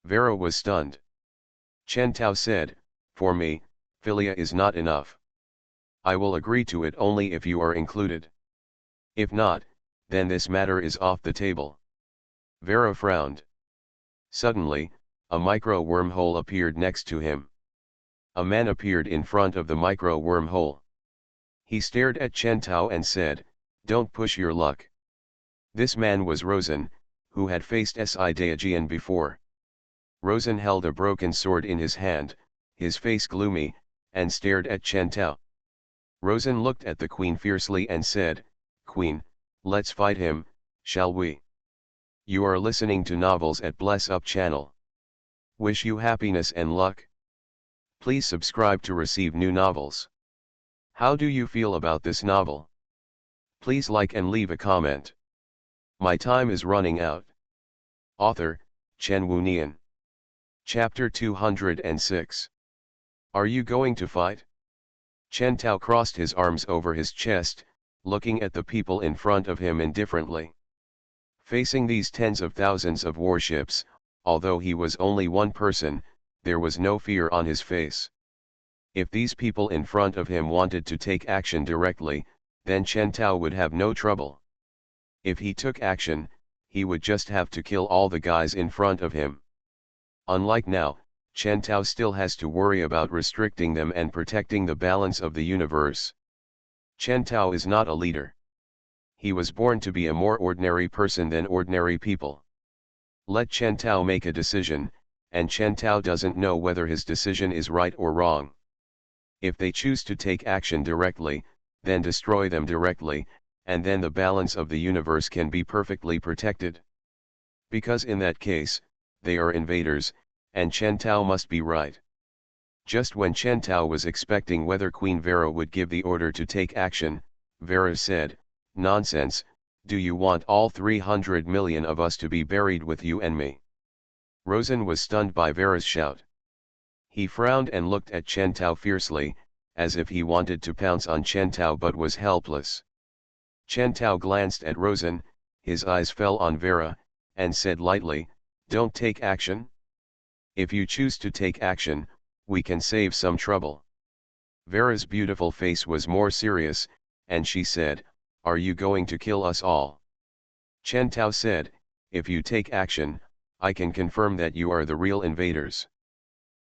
Vera was stunned. Chen Tao said, for me, Philia is not enough. I will agree to it only if you are included. If not, then this matter is off the table. Vera frowned. Suddenly, a micro wormhole appeared next to him. A man appeared in front of the micro wormhole. He stared at Chen Tao and said, "Don't push your luck." This man was Rosen, who had faced Daejian before. Rosen held a broken sword in his hand, his face gloomy, and stared at Chen Tao. Rosen looked at the queen fiercely and said, "Queen, let's fight him, shall we?" You are listening to novels at Bless Up channel. Wish you happiness and luck. Please subscribe to receive new novels. How do you feel about this novel? Please like and leave a comment. My time is running out. Author, Chen Wunian. Chapter 206. Are you going to fight? Chen Tao crossed his arms over his chest, looking at the people in front of him indifferently. Facing these tens of thousands of warships, although he was only one person, there was no fear on his face. If these people in front of him wanted to take action directly, then Chen Tao would have no trouble. If he took action, he would just have to kill all the guys in front of him. Unlike now, Chen Tao still has to worry about restricting them and protecting the balance of the universe. Chen Tao is not a leader. He was born to be a more ordinary person than ordinary people. Let Chen Tao make a decision, and Chen Tao doesn't know whether his decision is right or wrong. If they choose to take action directly, then destroy them directly, and then the balance of the universe can be perfectly protected. Because in that case, they are invaders, and Chen Tao must be right. Just when Chen Tao was expecting whether Queen Vera would give the order to take action, Vera said, "Nonsense, do you want all 300 million of us to be buried with you and me?" Rosen was stunned by Vera's shout. He frowned and looked at Chen Tao fiercely, as if he wanted to pounce on Chen Tao but was helpless. Chen Tao glanced at Rosen, his eyes fell on Vera, and said lightly, "Don't take action? If you choose to take action, we can save some trouble." Vera's beautiful face was more serious, and she said, "Are you going to kill us all?" Chen Tao said, "If you take action, I can confirm that you are the real invaders.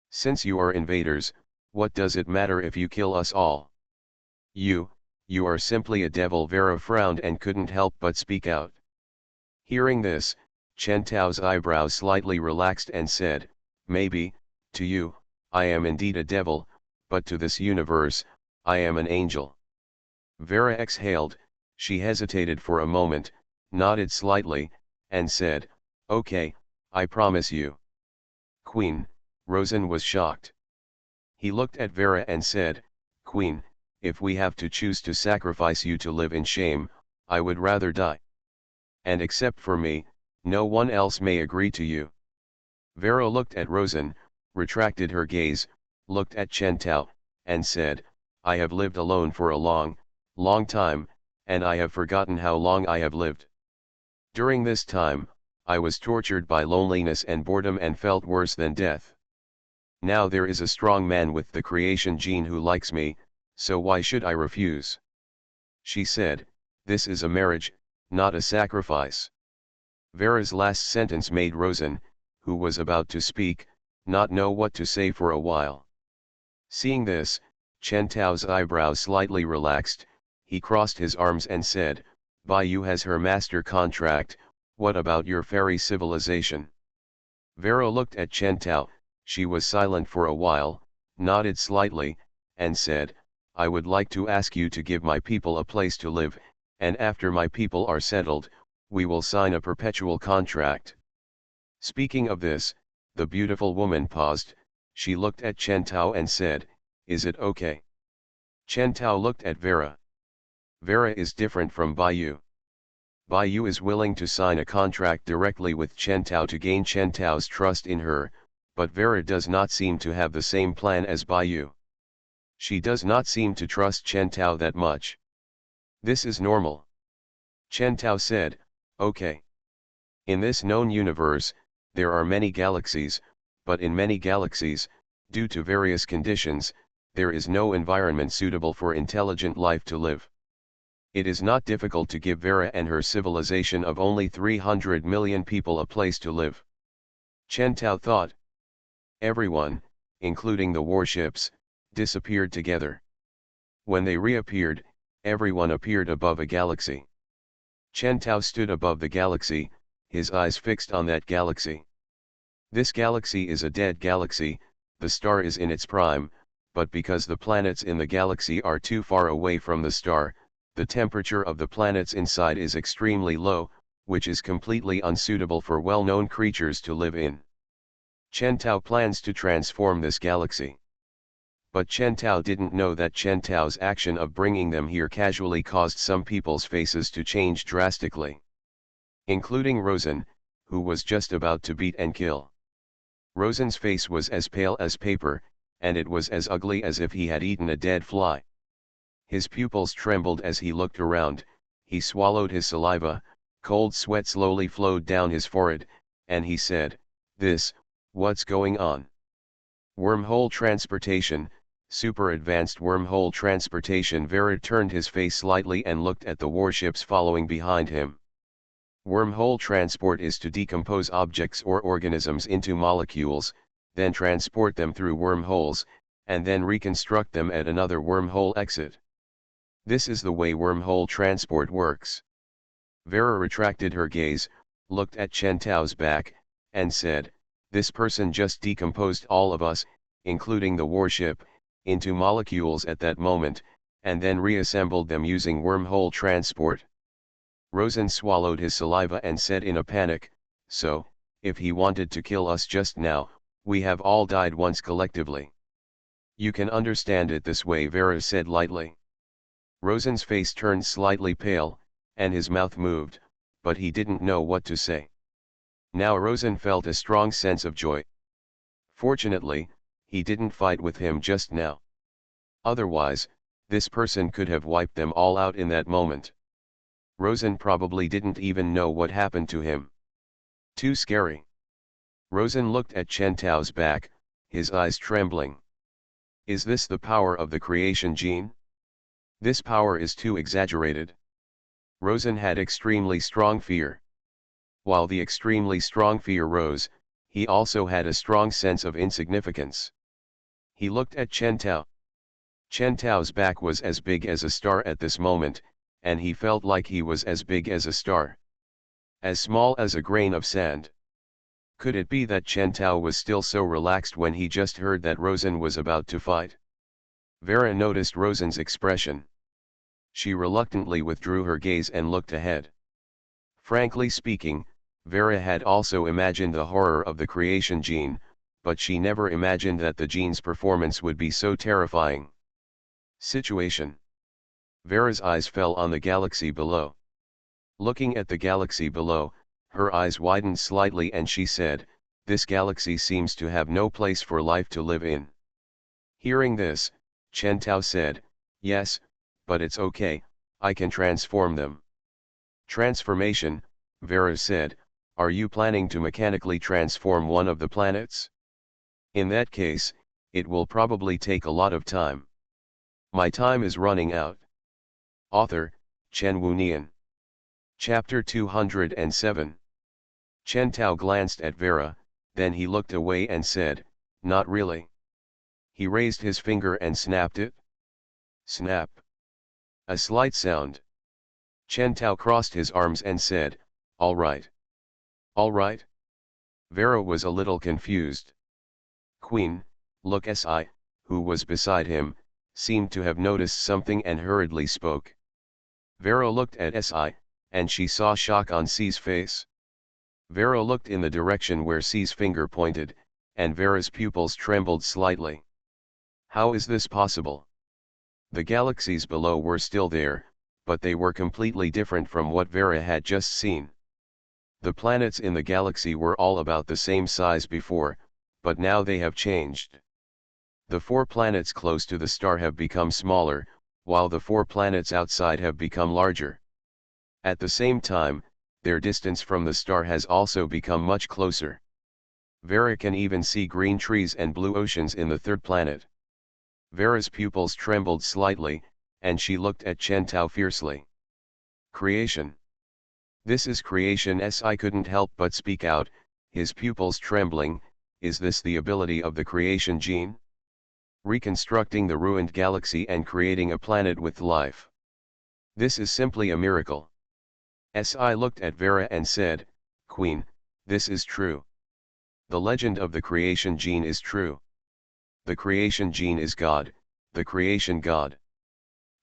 Since you are invaders, what does it matter if you kill us all? You are simply a devil." Vera frowned and couldn't help but speak out. Hearing this, Chen Tao's eyebrows slightly relaxed and said, "Maybe, to you, I am indeed a devil, but to this universe, I am an angel." Vera exhaled, she hesitated for a moment, nodded slightly, and said, "Okay, I promise you." "Queen," Rosen was shocked. He looked at Vera and said, "Queen, if we have to choose to sacrifice you to live in shame, I would rather die. And except for me, no one else may agree to you." Vera looked at Rosen, retracted her gaze, looked at Chen Tao, and said, "I have lived alone for a long, long time, and I have forgotten how long I have lived. During this time, I was tortured by loneliness and boredom and felt worse than death. Now there is a strong man with the creation gene who likes me, so why should I refuse?" She said, "This is a marriage, not a sacrifice." Vera's last sentence made Rosen, who was about to speak, not know what to say for a while. Seeing this, Chen Tao's eyebrows slightly relaxed, he crossed his arms and said, "Baiyu has her master contract, what about your fairy civilization?" Vera looked at Chen Tao, she was silent for a while, nodded slightly, and said, "I would like to ask you to give my people a place to live, and after my people are settled, we will sign a perpetual contract." Speaking of this, the beautiful woman paused, she looked at Chen Tao and said, "Is it okay?" Chen Tao looked at Vera. Vera is different from Baiyu. Baiyu is willing to sign a contract directly with Chen Tao to gain Chen Tao's trust in her, but Vera does not seem to have the same plan as Baiyu. She does not seem to trust Chen Tao that much. This is normal. Chen Tao said, "Okay. In this known universe, there are many galaxies, but in many galaxies, due to various conditions, there is no environment suitable for intelligent life to live. It is not difficult to give Vera and her civilization of only 300 million people a place to live." Chen Tao thought. Everyone, including the warships, disappeared together. When they reappeared, everyone appeared above a galaxy. Chen Tao stood above the galaxy, his eyes fixed on that galaxy. This galaxy is a dead galaxy, the star is in its prime, but because the planets in the galaxy are too far away from the star, the temperature of the planets inside is extremely low, which is completely unsuitable for well-known creatures to live in. Chen Tao plans to transform this galaxy. But Chen Tao didn't know that Chen Tao's action of bringing them here casually caused some people's faces to change drastically. Including Rosen, who was just about to beat and kill. Rosen's face was as pale as paper, and it was as ugly as if he had eaten a dead fly. His pupils trembled as he looked around, he swallowed his saliva, cold sweat slowly flowed down his forehead, and he said, what's going on? Wormhole transportation, super advanced wormhole transportation. Vera turned his face slightly and looked at the warships following behind him. Wormhole transport is to decompose objects or organisms into molecules, then transport them through wormholes, and then reconstruct them at another wormhole exit. This is the way wormhole transport works. Vera retracted her gaze, looked at Chen Tao's back, and said, this person just decomposed all of us, including the warship, into molecules at that moment, and then reassembled them using wormhole transport. Rosen swallowed his saliva and said in a panic, so, if he wanted to kill us just now, we have all died once collectively. You can understand it this way, Vera said lightly. Rosen's face turned slightly pale, and his mouth moved, but he didn't know what to say. Now Rosen felt a strong sense of joy. Fortunately, he didn't fight with him just now. Otherwise, this person could have wiped them all out in that moment. Rosen probably didn't even know what happened to him. Too scary. Rosen looked at Chen Tao's back, his eyes trembling. Is this the power of the creation gene? This power is too exaggerated. Rosen had extremely strong fear. While the extremely strong fear rose, he also had a strong sense of insignificance. He looked at Chen Tao. Chen Tao's back was as big as a star at this moment, and he felt like he was as big as a star. As small as a grain of sand. Could it be that Chen Tao was still so relaxed when he just heard that Rosen was about to fight? Vera noticed Rosen's expression. She reluctantly withdrew her gaze and looked ahead. Frankly speaking, Vera had also imagined the horror of the creation gene, but she never imagined that the gene's performance would be so terrifying. Situation. Vera's eyes fell on the galaxy below. Looking at the galaxy below, her eyes widened slightly and she said, this galaxy seems to have no place for life to live in. Hearing this, Chen Tao said, yes, but it's okay, I can transform them. Transformation, Vera said, are you planning to mechanically transform one of the planets? In that case, it will probably take a lot of time. My time is running out. Author, Chen Wunian. Chapter 207. Chen Tao glanced at Vera, then he looked away and said, not really. He raised his finger and snapped it. Snap. A slight sound. Chen Tao crossed his arms and said, all right. All right? Vera was a little confused. Queen, look Si, who was beside him, seemed to have noticed something and hurriedly spoke. Vera looked at Si, and she saw shock on Si's face. Vera looked in the direction where Si's finger pointed, and Vera's pupils trembled slightly. How is this possible? The galaxies below were still there, but they were completely different from what Vera had just seen. The planets in the galaxy were all about the same size before, but now they have changed. The 4 planets close to the star have become smaller, while the 4 planets outside have become larger. At the same time, their distance from the star has also become much closer. Vera can even see green trees and blue oceans in the 3rd planet. Vera's pupils trembled slightly, and she looked at Chen Tao fiercely. Creation. This is creation. Si couldn't help but speak out, his pupils trembling, is this the ability of the creation gene? Reconstructing the ruined galaxy and creating a planet with life. This is simply a miracle. Si looked at Vera and said, Queen, this is true. The legend of the creation gene is true. The creation gene is God, the creation God.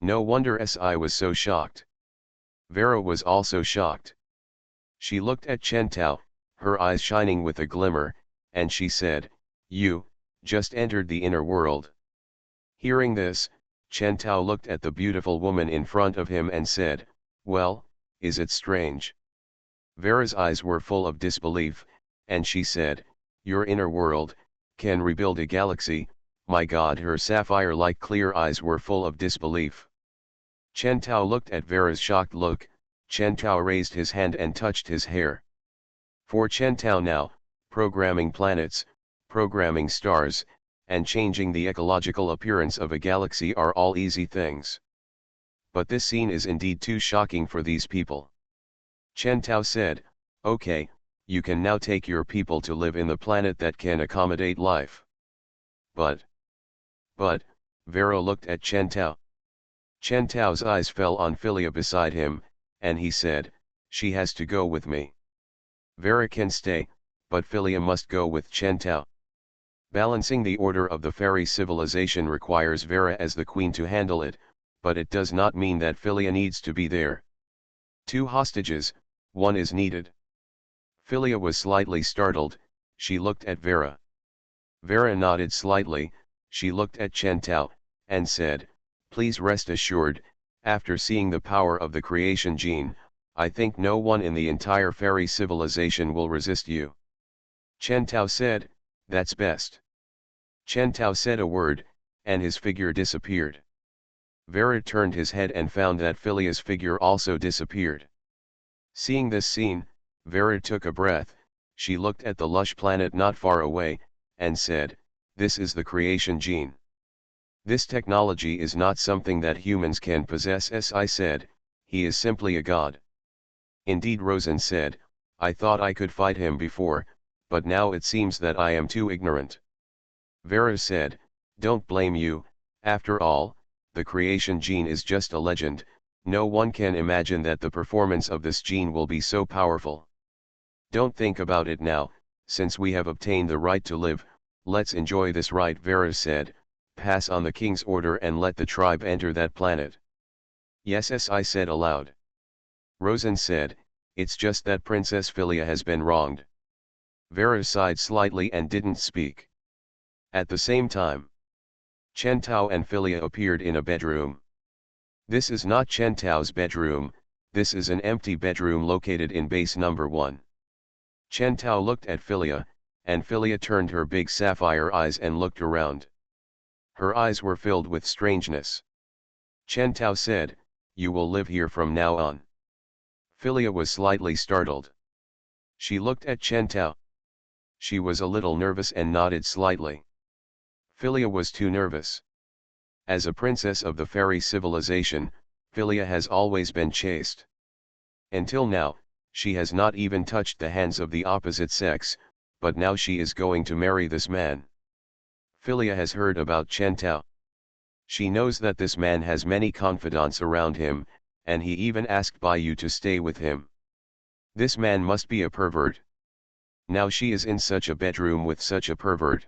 No wonder Si was so shocked. Vera was also shocked. She looked at Chen Tao, her eyes shining with a glimmer, and she said, You, just entered the inner world. Hearing this, Chen Tao looked at the beautiful woman in front of him and said, Well, is it strange? Vera's eyes were full of disbelief, and she said, Your inner world, can rebuild a galaxy, my God. Her sapphire-like clear eyes were full of disbelief. Chen Tao looked at Vera's shocked look. Chen Tao raised his hand and touched his hair. For Chen Tao now, programming planets, programming stars, and changing the ecological appearance of a galaxy are all easy things. But this scene is indeed too shocking for these people. Chen Tao said, Okay, you can now take your people to live in the planet that can accommodate life. But, Vera looked at Chen Tao. Chen Tao's eyes fell on Philia beside him, and he said, She has to go with me. Vera can stay, but Philia must go with Chen Tao. Balancing the order of the fairy civilization requires Vera as the queen to handle it, but it does not mean that Philia needs to be there. 2 hostages, one is needed. Philia was slightly startled. She looked at Vera. Vera nodded slightly. She looked at Chen Tao, and said, Please rest assured, after seeing the power of the creation gene, I think no one in the entire fairy civilization will resist you. Chen Tao said, That's best. Chen Tao said a word, and his figure disappeared. Vera turned his head and found that Philia's figure also disappeared. Seeing this scene, Vera took a breath. She looked at the lush planet not far away, and said, This is the creation gene. This technology is not something that humans can possess. Si said, He is simply a god. Indeed, Rosen said, I thought I could fight him before, but now it seems that I am too ignorant. Vera said, Don't blame you, after all, the creation gene is just a legend. No one can imagine that the performance of this gene will be so powerful. Don't think about it now, since we have obtained the right to live, let's enjoy this right. Vera said, Pass on the king's order and let the tribe enter that planet. Yes, I said aloud. Rosen said, It's just that Princess Philia has been wronged. Vera sighed slightly and didn't speak. At the same time, Chen Tao and Philia appeared in a bedroom. This is not Chen Tao's bedroom, this is an empty bedroom located in base number 1. Chen Tao looked at Philia, and Philia turned her big sapphire eyes and looked around. Her eyes were filled with strangeness. Chen Tao said, You will live here from now on. Philia was slightly startled. She looked at Chen Tao. She was a little nervous and nodded slightly. Philia was too nervous. As a princess of the fairy civilization, Philia has always been chaste. Until now, she has not even touched the hands of the opposite sex, but now she is going to marry this man. Philia has heard about Chen Tao. She knows that this man has many confidants around him, and he even asked by you to stay with him. This man must be a pervert. Now she is in such a bedroom with such a pervert.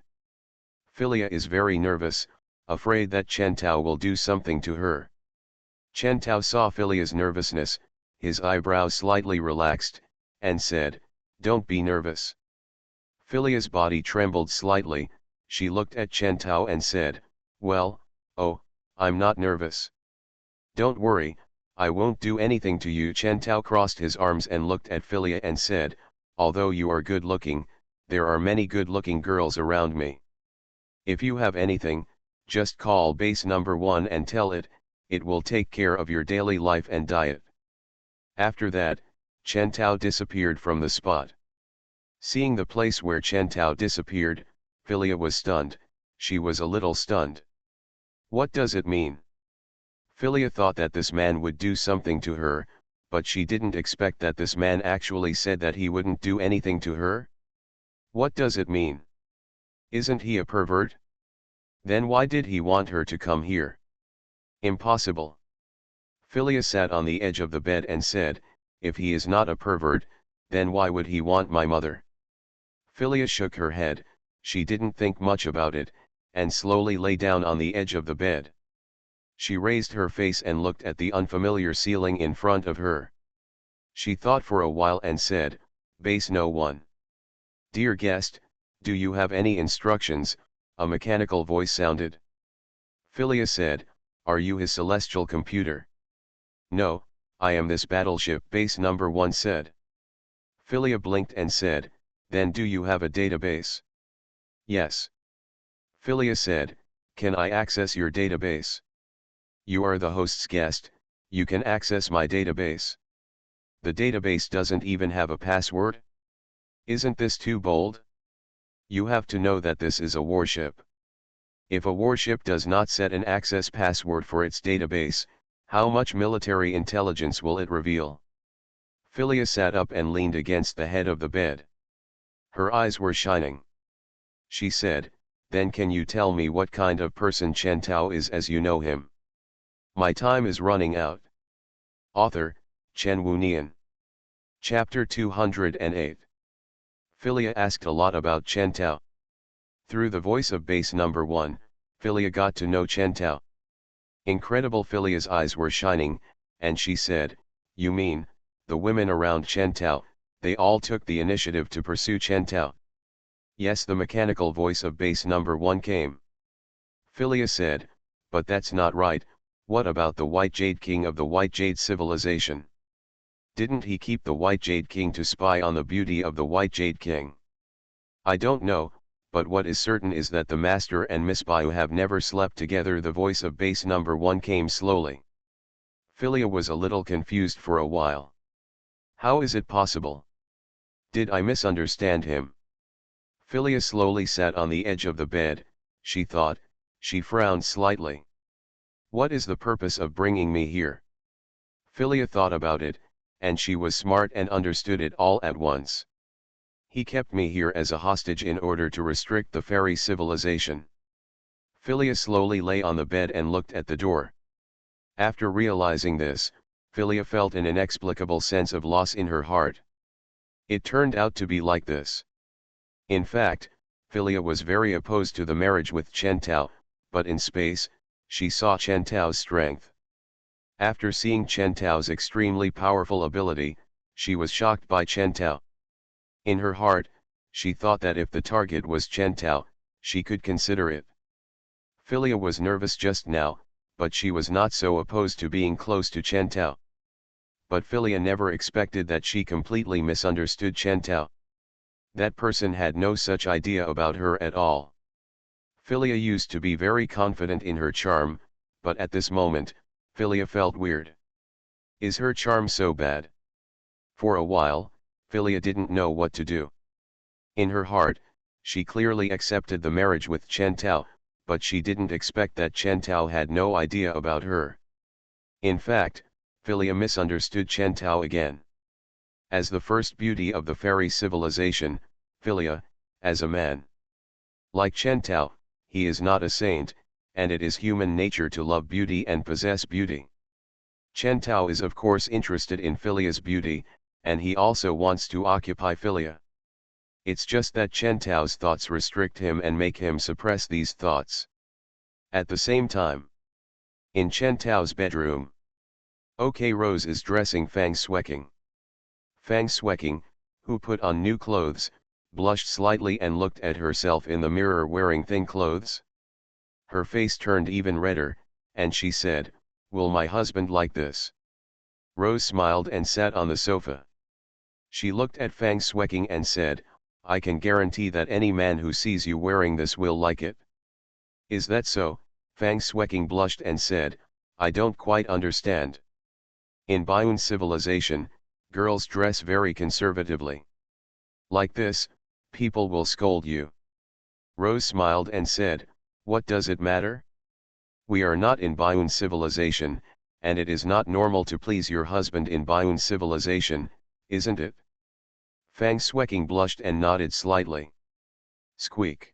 Philia is very nervous, afraid that Chen Tao will do something to her. Chen Tao saw Philia's nervousness, his eyebrows slightly relaxed, and said, Don't be nervous. Philia's body trembled slightly. She looked at Chen Tao and said, Well, oh, I'm not nervous. Don't worry, I won't do anything to you. Chen Tao crossed his arms and looked at Philia and said, Although you are good looking, there are many good looking girls around me. If you have anything, just call base number 1 and tell it, it will take care of your daily life and diet. After that, Chen Tao disappeared from the spot. Seeing the place where Chen Tao disappeared, Philia was stunned. She was a little stunned. What does it mean? Philia thought that this man would do something to her, but she didn't expect that this man actually said that he wouldn't do anything to her. What does it mean? Isn't he a pervert? Then why did he want her to come here? Impossible. Philia sat on the edge of the bed and said, if he is not a pervert, then why would he want my mother? Philia shook her head, she didn't think much about it, and slowly lay down on the edge of the bed. She raised her face and looked at the unfamiliar ceiling in front of her. She thought for a while and said, Base no 1. Dear guest, do you have any instructions? A mechanical voice sounded. Philia said, are you his celestial computer? No, I am this battleship, Base number 1 said. Philia blinked and said, then do you have a database? Yes. Philia said, can I access your database? You are the host's guest, you can access my database. The database doesn't even have a password? Isn't this too bold? You have to know that this is a warship. If a warship does not set an access password for its database, how much military intelligence will it reveal? Philia sat up and leaned against the head of the bed. Her eyes were shining. She said, then can you tell me what kind of person Chen Tao is as you know him? My time is running out. Author, Chen Wunian. Chapter 208. Philia asked a lot about Chen Tao. Through the voice of base number 1, Philia got to know Chen Tao. Incredible. Philia's eyes were shining, and she said, you mean, the women around Chen Tao, they all took the initiative to pursue Chen Tao? Yes, the mechanical voice of base number 1 came. Philia said, but that's not right, what about the White Jade King of the White Jade civilization? Didn't he keep the White Jade King to spy on the beauty of the White Jade King? I don't know, but what is certain is that the Master and Miss Bayu have never slept together. The voice of base number 1 came slowly. Philia was a little confused for a while. How is it possible? Did I misunderstand him? Philia slowly sat on the edge of the bed, she thought, she frowned slightly. What is the purpose of bringing me here? Philia thought about it, and she was smart and understood it all at once. He kept me here as a hostage in order to restrict the fairy civilization. Philia slowly lay on the bed and looked at the door. After realizing this, Philia felt an inexplicable sense of loss in her heart. It turned out to be like this. In fact, Philia was very opposed to the marriage with Chen Tao, but in space, she saw Chen Tao's strength. After seeing Chen Tao's extremely powerful ability, she was shocked by Chen Tao. In her heart, she thought that if the target was Chen Tao, she could consider it. Philia was nervous just now, but she was not so opposed to being close to Chen Tao. But Philia never expected that she completely misunderstood Chen Tao. That person had no such idea about her at all. Philia used to be very confident in her charm, but at this moment, Philia felt weird. Is her charm so bad? For a while, Philia didn't know what to do. In her heart, she clearly accepted the marriage with Chen Tao, but she didn't expect that Chen Tao had no idea about her. In fact, Philia misunderstood Chen Tao again. As the first beauty of the fairy civilization, Philia, as a man. Like Chen Tao, he is not a saint, and it is human nature to love beauty and possess beauty. Chen Tao is of course interested in Philia's beauty, and he also wants to occupy Philia. It's just that Chen Tao's thoughts restrict him and make him suppress these thoughts. At the same time, in Chen Tao's bedroom, OK Rose is dressing Fang Shueqing. Fang Shueqing, who put on new clothes, blushed slightly and looked at herself in the mirror wearing thin clothes. Her face turned even redder, and she said, will my husband like this? Rose smiled and sat on the sofa. She looked at Fang Shueqing and said, I can guarantee that any man who sees you wearing this will like it. Is that so? Fang Shueqing blushed and said, I don't quite understand. In Bayun civilization, girls dress very conservatively. Like this, people will scold you. Rose smiled and said, what does it matter? We are not in Bayun civilization, and it is not normal to please your husband in Bayun civilization, isn't it? Fang Shueqing blushed and nodded slightly. Squeak.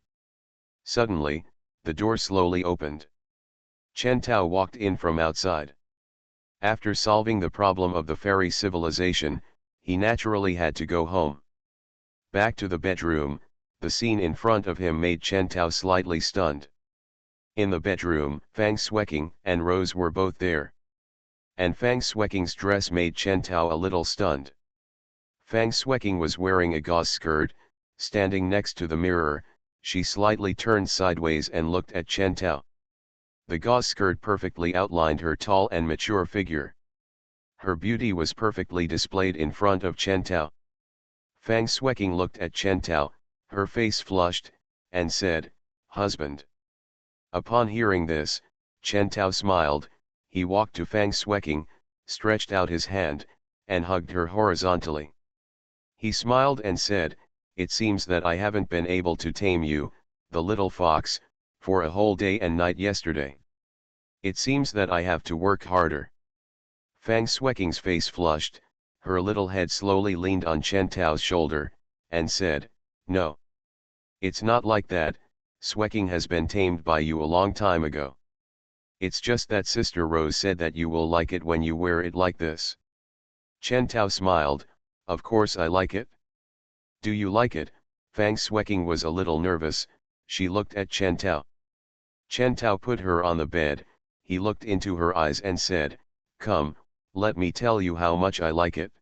Suddenly, the door slowly opened. Chen Tao walked in from outside. After solving the problem of the fairy civilization, he naturally had to go home. Back to the bedroom, the scene in front of him made Chen Tao slightly stunned. In the bedroom, Fang Xueqing and Rose were both there. And Fang Xueqing's dress made Chen Tao a little stunned. Fang Xueqing was wearing a gauze skirt. Standing next to the mirror, she slightly turned sideways and looked at Chen Tao. The gauze skirt perfectly outlined her tall and mature figure. Her beauty was perfectly displayed in front of Chen Tao. Fang Xueqing looked at Chen Tao, her face flushed, and said, "Husband." Upon hearing this, Chen Tao smiled. He walked to Fang Xueqing, stretched out his hand, and hugged her horizontally. He smiled and said, "It seems that I haven't been able to tame you, the little fox, for a whole day and night yesterday. It seems that I have to work harder." Fang Xueqing's face flushed, her little head slowly leaned on Chen Tao's shoulder, and said, "No. It's not like that. Xueqing has been tamed by you a long time ago. It's just that Sister Rose said that you will like it when you wear it like this." Chen Tao smiled, "Of course I like it." "Do you like it?" Fang Xueqing was a little nervous. She looked at Chen Tao. Chen Tao put her on the bed. He looked into her eyes and said, "Come, let me tell you how much I like it."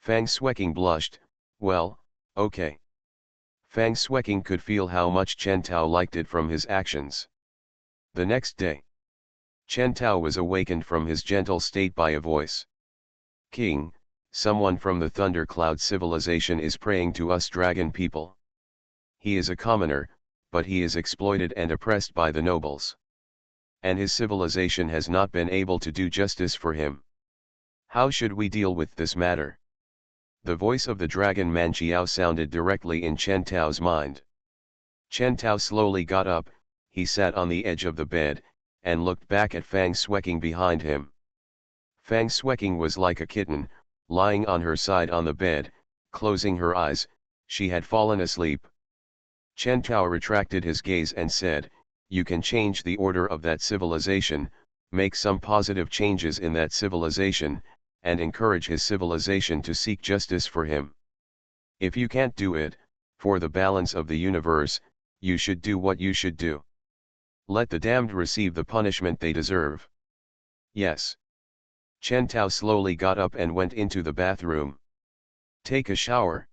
Fang Xueqing blushed. "Well, okay." Fang Xueqing could feel how much Chen Tao liked it from his actions. The next day, Chen Tao was awakened from his gentle state by a voice. "King, someone from the Thundercloud civilization is praying to us dragon people. He is a commoner, but he is exploited and oppressed by the nobles. And his civilization has not been able to do justice for him. How should we deal with this matter?" The voice of the dragon man Xiao sounded directly in Chen Tao's mind. Chen Tao slowly got up. He sat on the edge of the bed, and looked back at Fang Xueqing behind him. Fang Xueqing was like a kitten, lying on her side on the bed, closing her eyes. She had fallen asleep. Chen Tao retracted his gaze and said, "You can change the order of that civilization, make some positive changes in that civilization, and encourage his civilization to seek justice for him. If you can't do it, for the balance of the universe, you should do what you should do. Let the damned receive the punishment they deserve." "Yes." Chen Tao slowly got up and went into the bathroom. "Take a shower."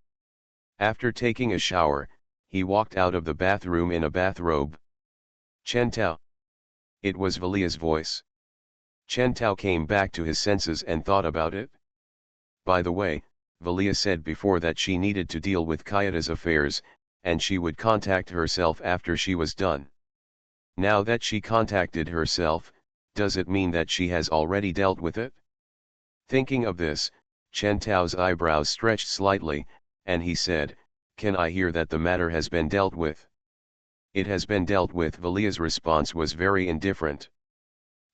After taking a shower, he walked out of the bathroom in a bathrobe. "Chen Tao." It was Valia's voice. Chen Tao came back to his senses and thought about it. By the way, Valia said before that she needed to deal with Kayada's affairs, and she would contact herself after she was done. Now that she contacted herself, does it mean that she has already dealt with it? Thinking of this, Chen Tao's eyebrows stretched slightly, and he said, "Can I hear that the matter has been dealt with?" "It has been dealt with." Valia's response was very indifferent.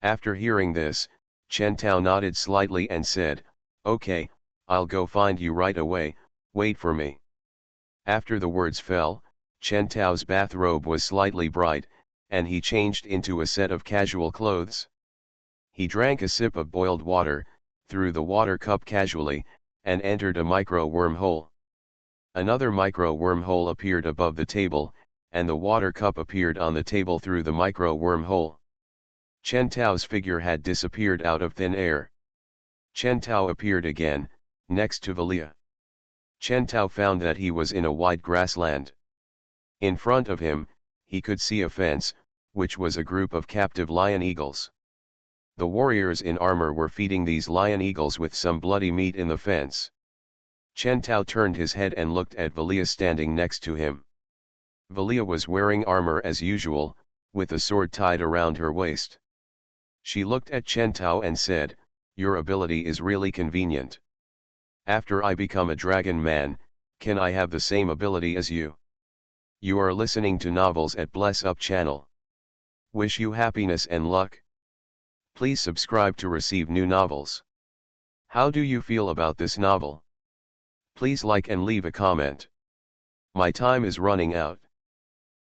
After hearing this, Chen Tao nodded slightly and said, "Okay, I'll go find you right away, wait for me." After the words fell, Chen Tao's bathrobe was slightly bright, and he changed into a set of casual clothes. He drank a sip of boiled water, threw the water cup casually, and entered a micro wormhole. Another micro wormhole appeared above the table, and the water cup appeared on the table through the micro wormhole. Chen Tao's figure had disappeared out of thin air. Chen Tao appeared again, next to Valia. Chen Tao found that he was in a wide grassland. In front of him, he could see a fence, which was a group of captive lion eagles. The warriors in armor were feeding these lion eagles with some bloody meat in the fence. Chen Tao turned his head and looked at Valia standing next to him. Valia was wearing armor as usual, with a sword tied around her waist. She looked at Chen Tao and said, "Your ability is really convenient. After I become a dragon man, can I have the same ability as you?" You are listening to Novels at Bless Up channel. Wish you happiness and luck. Please subscribe to receive new novels. How do you feel about this novel? Please like and leave a comment. My time is running out.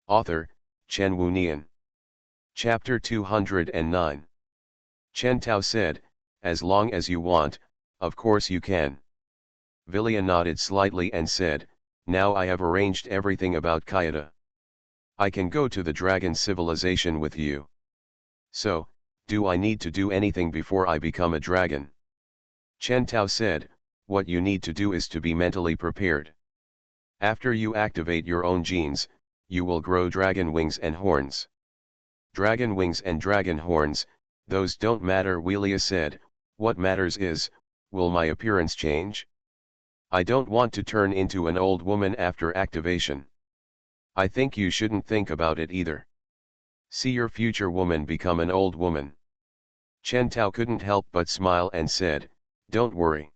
Author, Chen Wunian. Chapter 209. Chen Tao said, As long as you want, of course you can. Vilya nodded slightly and said, now I have arranged everything about Kayada. I can go to the dragon civilization with you. So, do I need to do anything before I become a dragon? Chen Tao said, what you need to do is to be mentally prepared. After you activate your own genes, you will grow dragon wings and horns. Dragon wings and dragon horns, those don't matter, Wheelia said, what matters is, will my appearance change? I don't want to turn into an old woman after activation. I think you shouldn't think about it either. See your future woman become an old woman. Chen Tao couldn't help but smile and said, don't worry.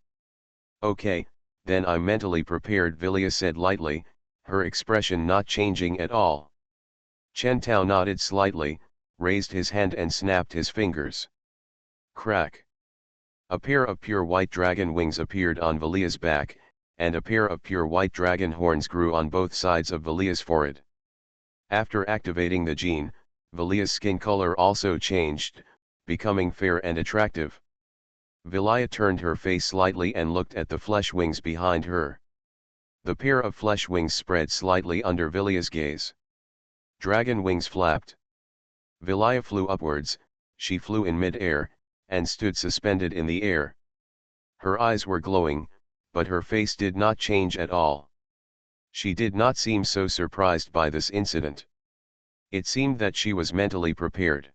Okay, then I'm mentally prepared, Vilya said lightly, her expression not changing at all. Chen Tao nodded slightly, raised his hand and snapped his fingers. Crack. A pair of pure white dragon wings appeared on Vilya's back, and a pair of pure white dragon horns grew on both sides of Vilya's forehead. After activating the gene, Vilya's skin color also changed, becoming fair and attractive. Vilya turned her face slightly and looked at the flesh wings behind her. The pair of flesh wings spread slightly under Vilya's gaze. Dragon wings flapped. Vilya flew upwards, she flew in mid-air, and stood suspended in the air. Her eyes were glowing, but her face did not change at all. She did not seem so surprised by this incident. It seemed that she was mentally prepared.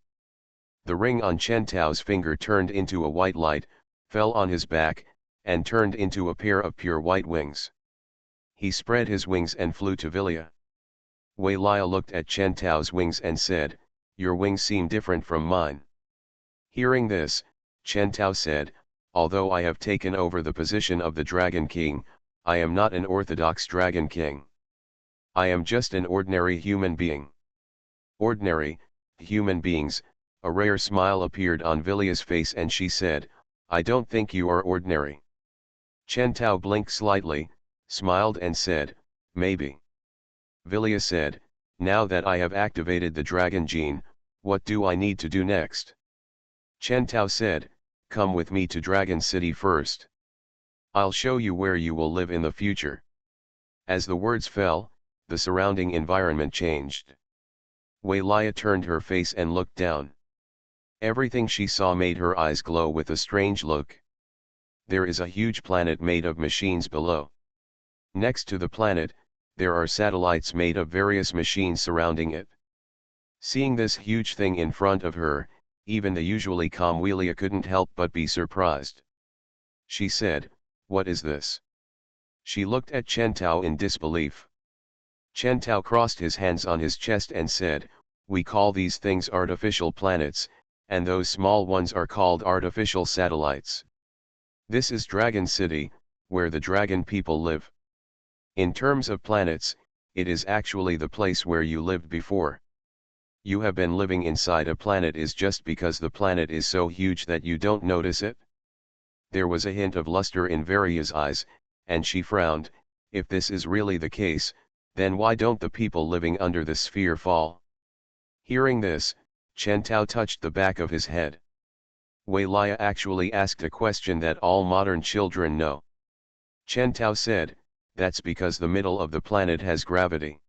The ring on Chen Tao's finger turned into a white light, fell on his back, and turned into a pair of pure white wings. He spread his wings and flew to Vilya. Wei Lia looked at Chen Tao's wings and said, your wings seem different from mine. Hearing this, Chen Tao said, although I have taken over the position of the Dragon King, I am not an orthodox Dragon King. I am just an ordinary human being. Ordinary, human beings, a rare smile appeared on Vilya's face and she said, I don't think you are ordinary. Chen Tao blinked slightly, smiled and said, maybe. Vilya said, now that I have activated the dragon gene, what do I need to do next? Chen Tao said, come with me to Dragon City first. I'll show you where you will live in the future. As the words fell, the surrounding environment changed. Wei Lia turned her face and looked down. Everything she saw made her eyes glow with a strange look. There is a huge planet made of machines below. Next to the planet, there are satellites made of various machines surrounding it. Seeing this huge thing in front of her, even the usually calm Wheelia couldn't help but be surprised. She said, what is this? She looked at Chen Tao in disbelief. Chen Tao crossed his hands on his chest and said, we call these things artificial planets, and those small ones are called artificial satellites. This is Dragon City, where the dragon people live. In terms of planets, it is actually the place where you lived before. You have been living inside a planet is just because the planet is so huge that you don't notice it? There was a hint of luster in Varia's eyes, and she frowned, if this is really the case, then why don't the people living under the sphere fall? Hearing this, Chen Tao touched the back of his head. Wei Lia actually asked a question that all modern children know. Chen Tao said, that's because the middle of the planet has gravity.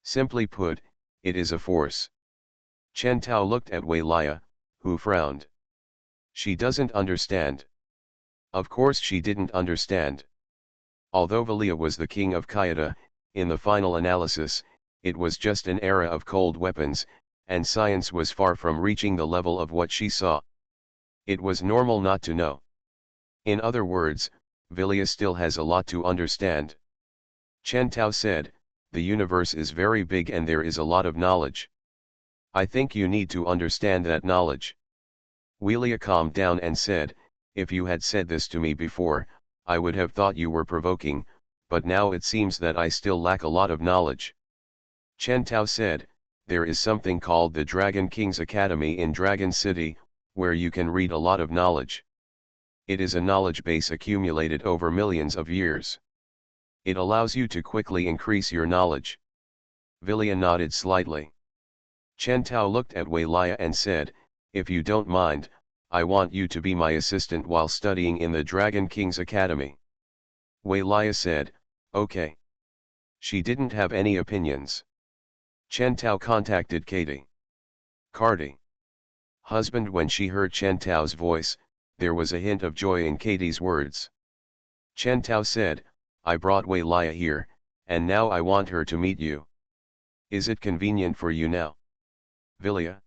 Simply put, it is a force. Chen Tao looked at Wei Lia, who frowned. She doesn't understand. Of course she didn't understand. Although Vilya was the king of Kayada, in the final analysis, it was just an era of cold weapons, and science was far from reaching the level of what she saw. It was normal not to know. In other words, Vilya still has a lot to understand. Chen Tao said, the universe is very big and there is a lot of knowledge. I think you need to understand that knowledge. Wheelia calmed down and said, if you had said this to me before, I would have thought you were provoking, but now it seems that I still lack a lot of knowledge. Chen Tao said, there is something called the Dragon King's Academy in Dragon City, where you can read a lot of knowledge. It is a knowledge base accumulated over millions of years. It allows you to quickly increase your knowledge. Vilya nodded slightly. Chen Tao looked at Wei Lia and said, if you don't mind, I want you to be my assistant while studying in the Dragon King's Academy. Wei Lia said, okay. She didn't have any opinions. Chen Tao contacted Katie. Cardi. Husband. When she heard Chen Tao's voice, there was a hint of joy in Katie's words. Chen Tao said, I brought Wei Lia here, and now I want her to meet you. Is it convenient for you now? Villia.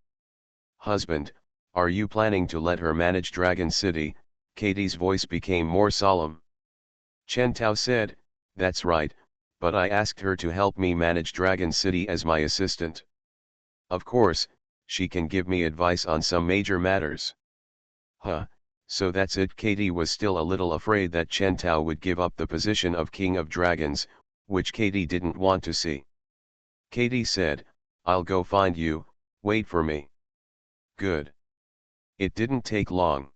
Husband, are you planning to let her manage Dragon City? Katie's voice became more solemn. Chen Tao said, that's right, but I asked her to help me manage Dragon City as my assistant. Of course, she can give me advice on some major matters. Huh, so that's it. Katie was still a little afraid that Chen Tao would give up the position of King of Dragons, which Katie didn't want to see. Katie said, I'll go find you, wait for me. Good. It didn't take long.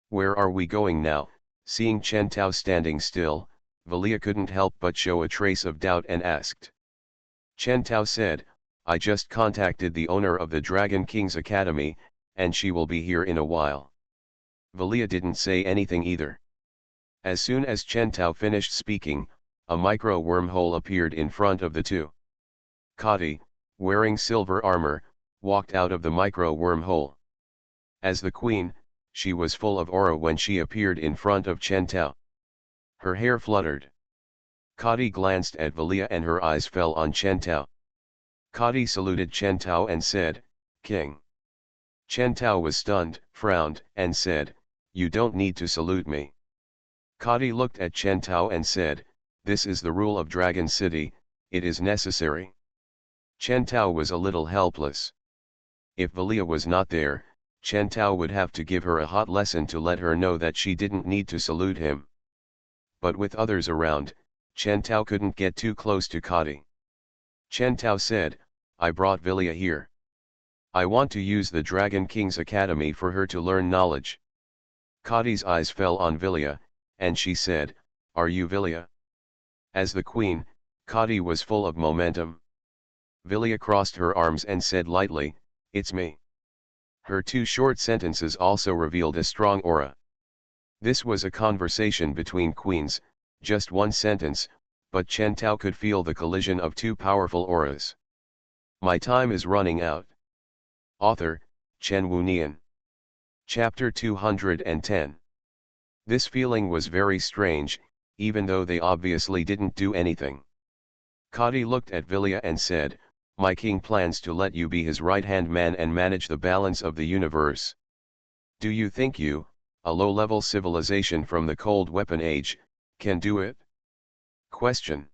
Where are we going now? Seeing Chen Tao standing still, Villia couldn't help but show a trace of doubt and asked. Chen Tao said, I just contacted the owner of the Dragon King's Academy, and she will be here in a while. Villia didn't say anything either. As soon as Chen Tao finished speaking, a micro wormhole appeared in front of the two. Kati, wearing silver armor, walked out of the micro wormhole. As the queen, she was full of aura when she appeared in front of Chen Tao. Her hair fluttered. Kati glanced at Villia and her eyes fell on Chen Tao. Kati saluted Chen Tao and said, King. Chen Tao was stunned, frowned, and said, you don't need to salute me. Kati looked at Chen Tao and said, this is the rule of Dragon City, it is necessary. Chen Tao was a little helpless. If Villia was not there, Chen Tao would have to give her a hot lesson to let her know that she didn't need to salute him. But with others around, Chen Tao couldn't get too close to Kati. Chen Tao said, I brought Villia here. I want to use the Dragon King's Academy for her to learn knowledge. Kati's eyes fell on Villia, and she said, are you Villia? As the queen, Kati was full of momentum. Villia crossed her arms and said lightly, it's me. Her two short sentences also revealed a strong aura. This was a conversation between queens, just one sentence, but Chen Tao could feel the collision of two powerful auras. My time is running out. Author, Chen Wunian. Chapter 210. This feeling was very strange, even though they obviously didn't do anything. Kati looked at Villia and said, my king plans to let you be his right-hand man and manage the balance of the universe. Do you think you, a low-level civilization from the Cold Weapon Age, can do it? Question.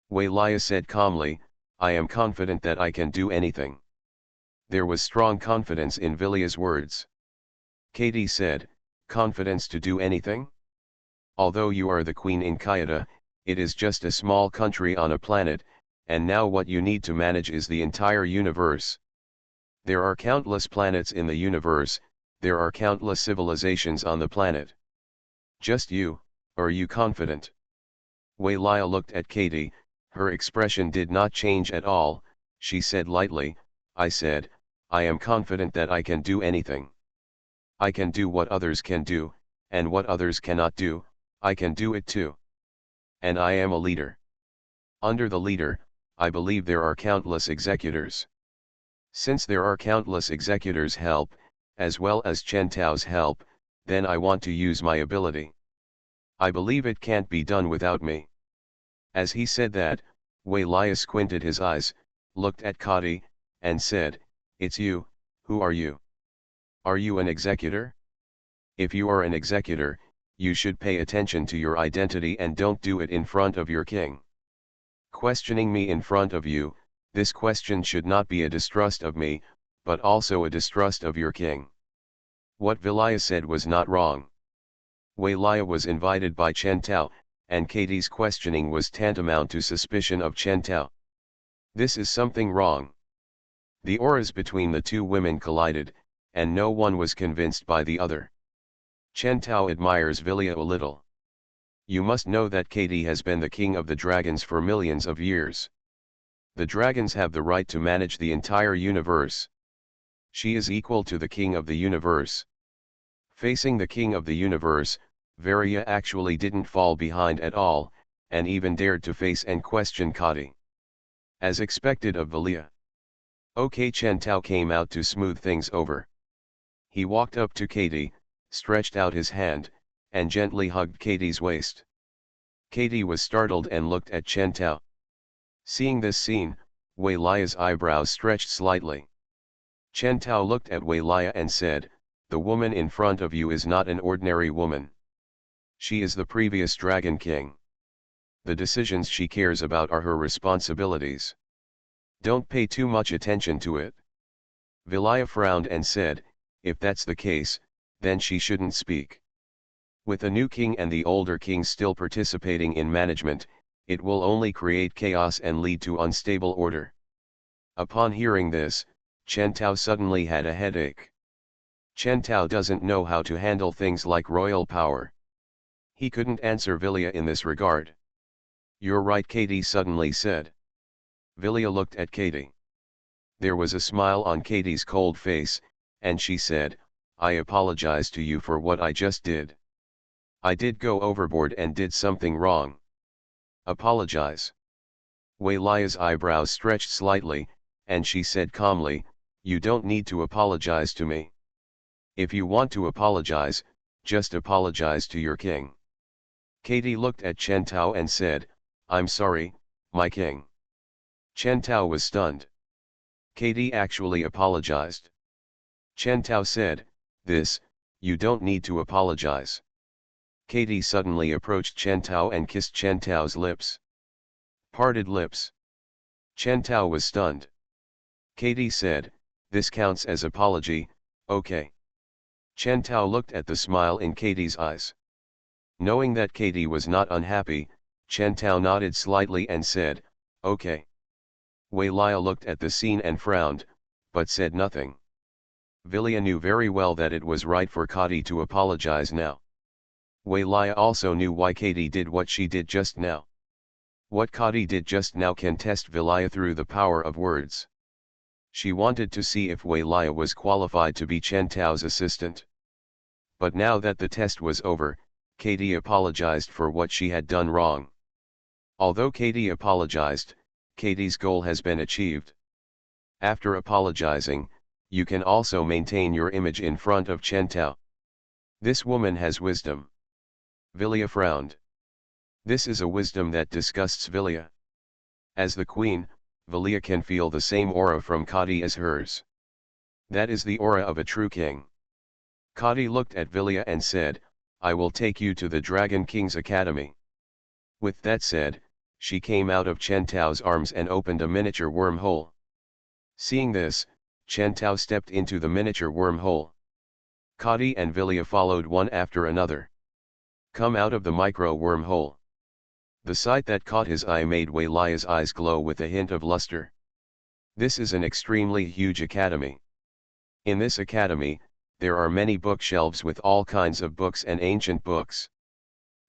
Wei Lia said calmly, I am confident that I can do anything. There was strong confidence in Villia's words. Katie said, confidence to do anything? Although you are the queen in Kayada, it is just a small country on a planet, and now what you need to manage is the entire universe. There are countless planets in the universe, there are countless civilizations on the planet. Just you, are you confident? Wei Lia looked at Katie, her expression did not change at all, she said lightly, I said, I am confident that I can do anything. I can do what others can do, and what others cannot do, I can do it too. And I am a leader. Under the leader, I believe there are countless executors. Since there are countless executors' help, as well as Chen Tao's help, then I want to use my ability. I believe it can't be done without me. As he said that, Wei Lia squinted his eyes, looked at Kati, and said, it's you, who are you? Are you an executor? If you are an executor, you should pay attention to your identity and don't do it in front of your king. Questioning me in front of you, this question should not be a distrust of me, but also a distrust of your king. What Villia said was not wrong. Wei Lia was invited by Chen Tao, and Katie's questioning was tantamount to suspicion of Chen Tao. This is something wrong. The auras between the two women collided, and no one was convinced by the other. Chen Tao admires Villia a little. You must know that Katie has been the king of the dragons for millions of years. The dragons have the right to manage the entire universe. She is equal to the king of the universe. Facing the king of the universe, Varia actually didn't fall behind at all, and even dared to face and question Kadi. As expected of Valia. OK, Chen Tao came out to smooth things over. He walked up to Katie, stretched out his hand, and gently hugged Katie's waist. Katie was startled and looked at Chen Tao. Seeing this scene, Wei Lia's eyebrows stretched slightly. Chen Tao looked at Wei Lia and said, "The woman in front of you is not an ordinary woman. She is the previous Dragon King. The decisions she cares about are her responsibilities. Don't pay too much attention to it." Vilia frowned and said, "If that's the case, then she shouldn't speak. With the new king and the older king still participating in management, it will only create chaos and lead to unstable order." Upon hearing this, Chen Tao suddenly had a headache. Chen Tao doesn't know how to handle things like royal power. He couldn't answer Vilia in this regard. "You're right," Katie suddenly said. Vilia looked at Katie. There was a smile on Katie's cold face, and she said, "I apologize to you for what I just did. I did go overboard and did something wrong." "Apologize?" Wei Lia's eyebrows stretched slightly, and she said calmly, "You don't need to apologize to me. If you want to apologize, just apologize to your king." Katie looked at Chen Tao and said, "I'm sorry, my king." Chen Tao was stunned. Katie actually apologized. Chen Tao said, You don't need to apologize." Katie suddenly approached Chen Tao and kissed Chen Tao's lips. Parted lips. Chen Tao was stunned. Katie said, "This counts as apology, okay." Chen Tao looked at the smile in Katie's eyes. Knowing that Katie was not unhappy, Chen Tao nodded slightly and said, "Okay." Wei Lia looked at the scene and frowned, but said nothing. Vilia knew very well that it was right for Kadi to apologize now. Wei Lia also knew why Katie did what she did just now. What Kadi did just now can test Vilia through the power of words. She wanted to see if Wei Lia was qualified to be Chen Tao's assistant. But now that the test was over, Katie apologized for what she had done wrong. Although Katie apologized, Katie's goal has been achieved. After apologizing, you can also maintain your image in front of Chen Tao. This woman has wisdom. Vilia frowned. This is a wisdom that disgusts Vilia. As the queen, Vilia can feel the same aura from Kadi as hers. That is the aura of a true king. Kadi looked at Vilia and said, "I will take you to the Dragon King's Academy." With that said, she came out of Chen Tao's arms and opened a miniature wormhole. Seeing this, Chen Tao stepped into the miniature wormhole. Kadi and Vilia followed one after another. Come out of the micro wormhole. The sight that caught his eye made Wei Lia's eyes glow with a hint of luster. This is an extremely huge academy. In this academy, there are many bookshelves with all kinds of books and ancient books.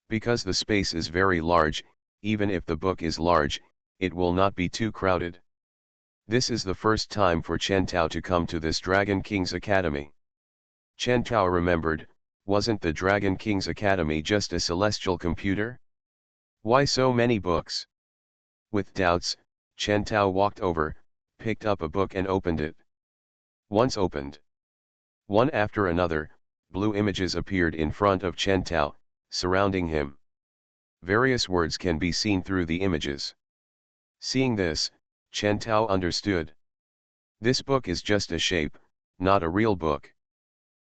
Because the space is very large, even if the book is large, it will not be too crowded. This is the first time for Chen Tao to come to this Dragon King's Academy. Chen Tao remembered, wasn't the Dragon King's Academy just a celestial computer? Why so many books? With doubts, Chen Tao walked over, picked up a book and opened it. Once opened, one after another, blue images appeared in front of Chen Tao, surrounding him. Various words can be seen through the images. Seeing this, Chen Tao understood. This book is just a shape, not a real book.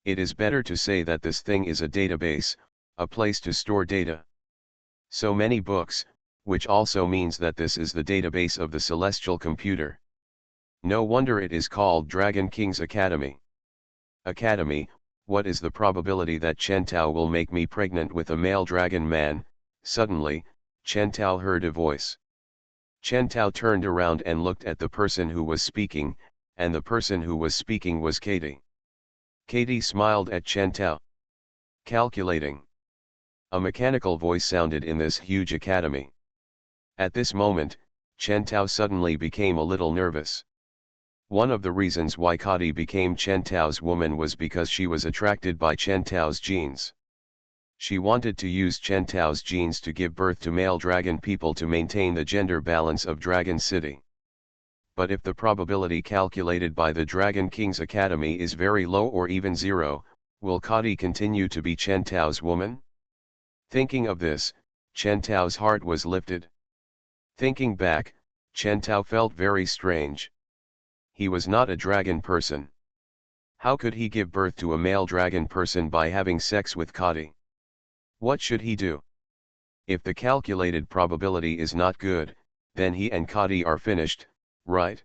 It is better to say that this thing is a database, a place to store data. So many books, which also means that this is the database of the celestial computer. No wonder it is called Dragon King's Academy. Academy, what is the probability that Chen Tao will make me pregnant with a male dragon man? Suddenly, Chen Tao heard a voice. Chen Tao turned around and looked at the person who was speaking, and the person who was speaking was Katie. Katie smiled at Chen Tao. Calculating. A mechanical voice sounded in this huge academy. At this moment, Chen Tao suddenly became a little nervous. One of the reasons why Kadi became Chen Tao's woman was because she was attracted by Chen Tao's genes. She wanted to use Chen Tao's genes to give birth to male dragon people to maintain the gender balance of Dragon City. But if the probability calculated by the Dragon King's Academy is very low or even zero, will Kadi continue to be Chen Tao's woman? Thinking of this, Chen Tao's heart was lifted. Thinking back, Chen Tao felt very strange. He was not a dragon person. How could he give birth to a male dragon person by having sex with Kadi? What should he do? If the calculated probability is not good, then he and Kadi are finished, right?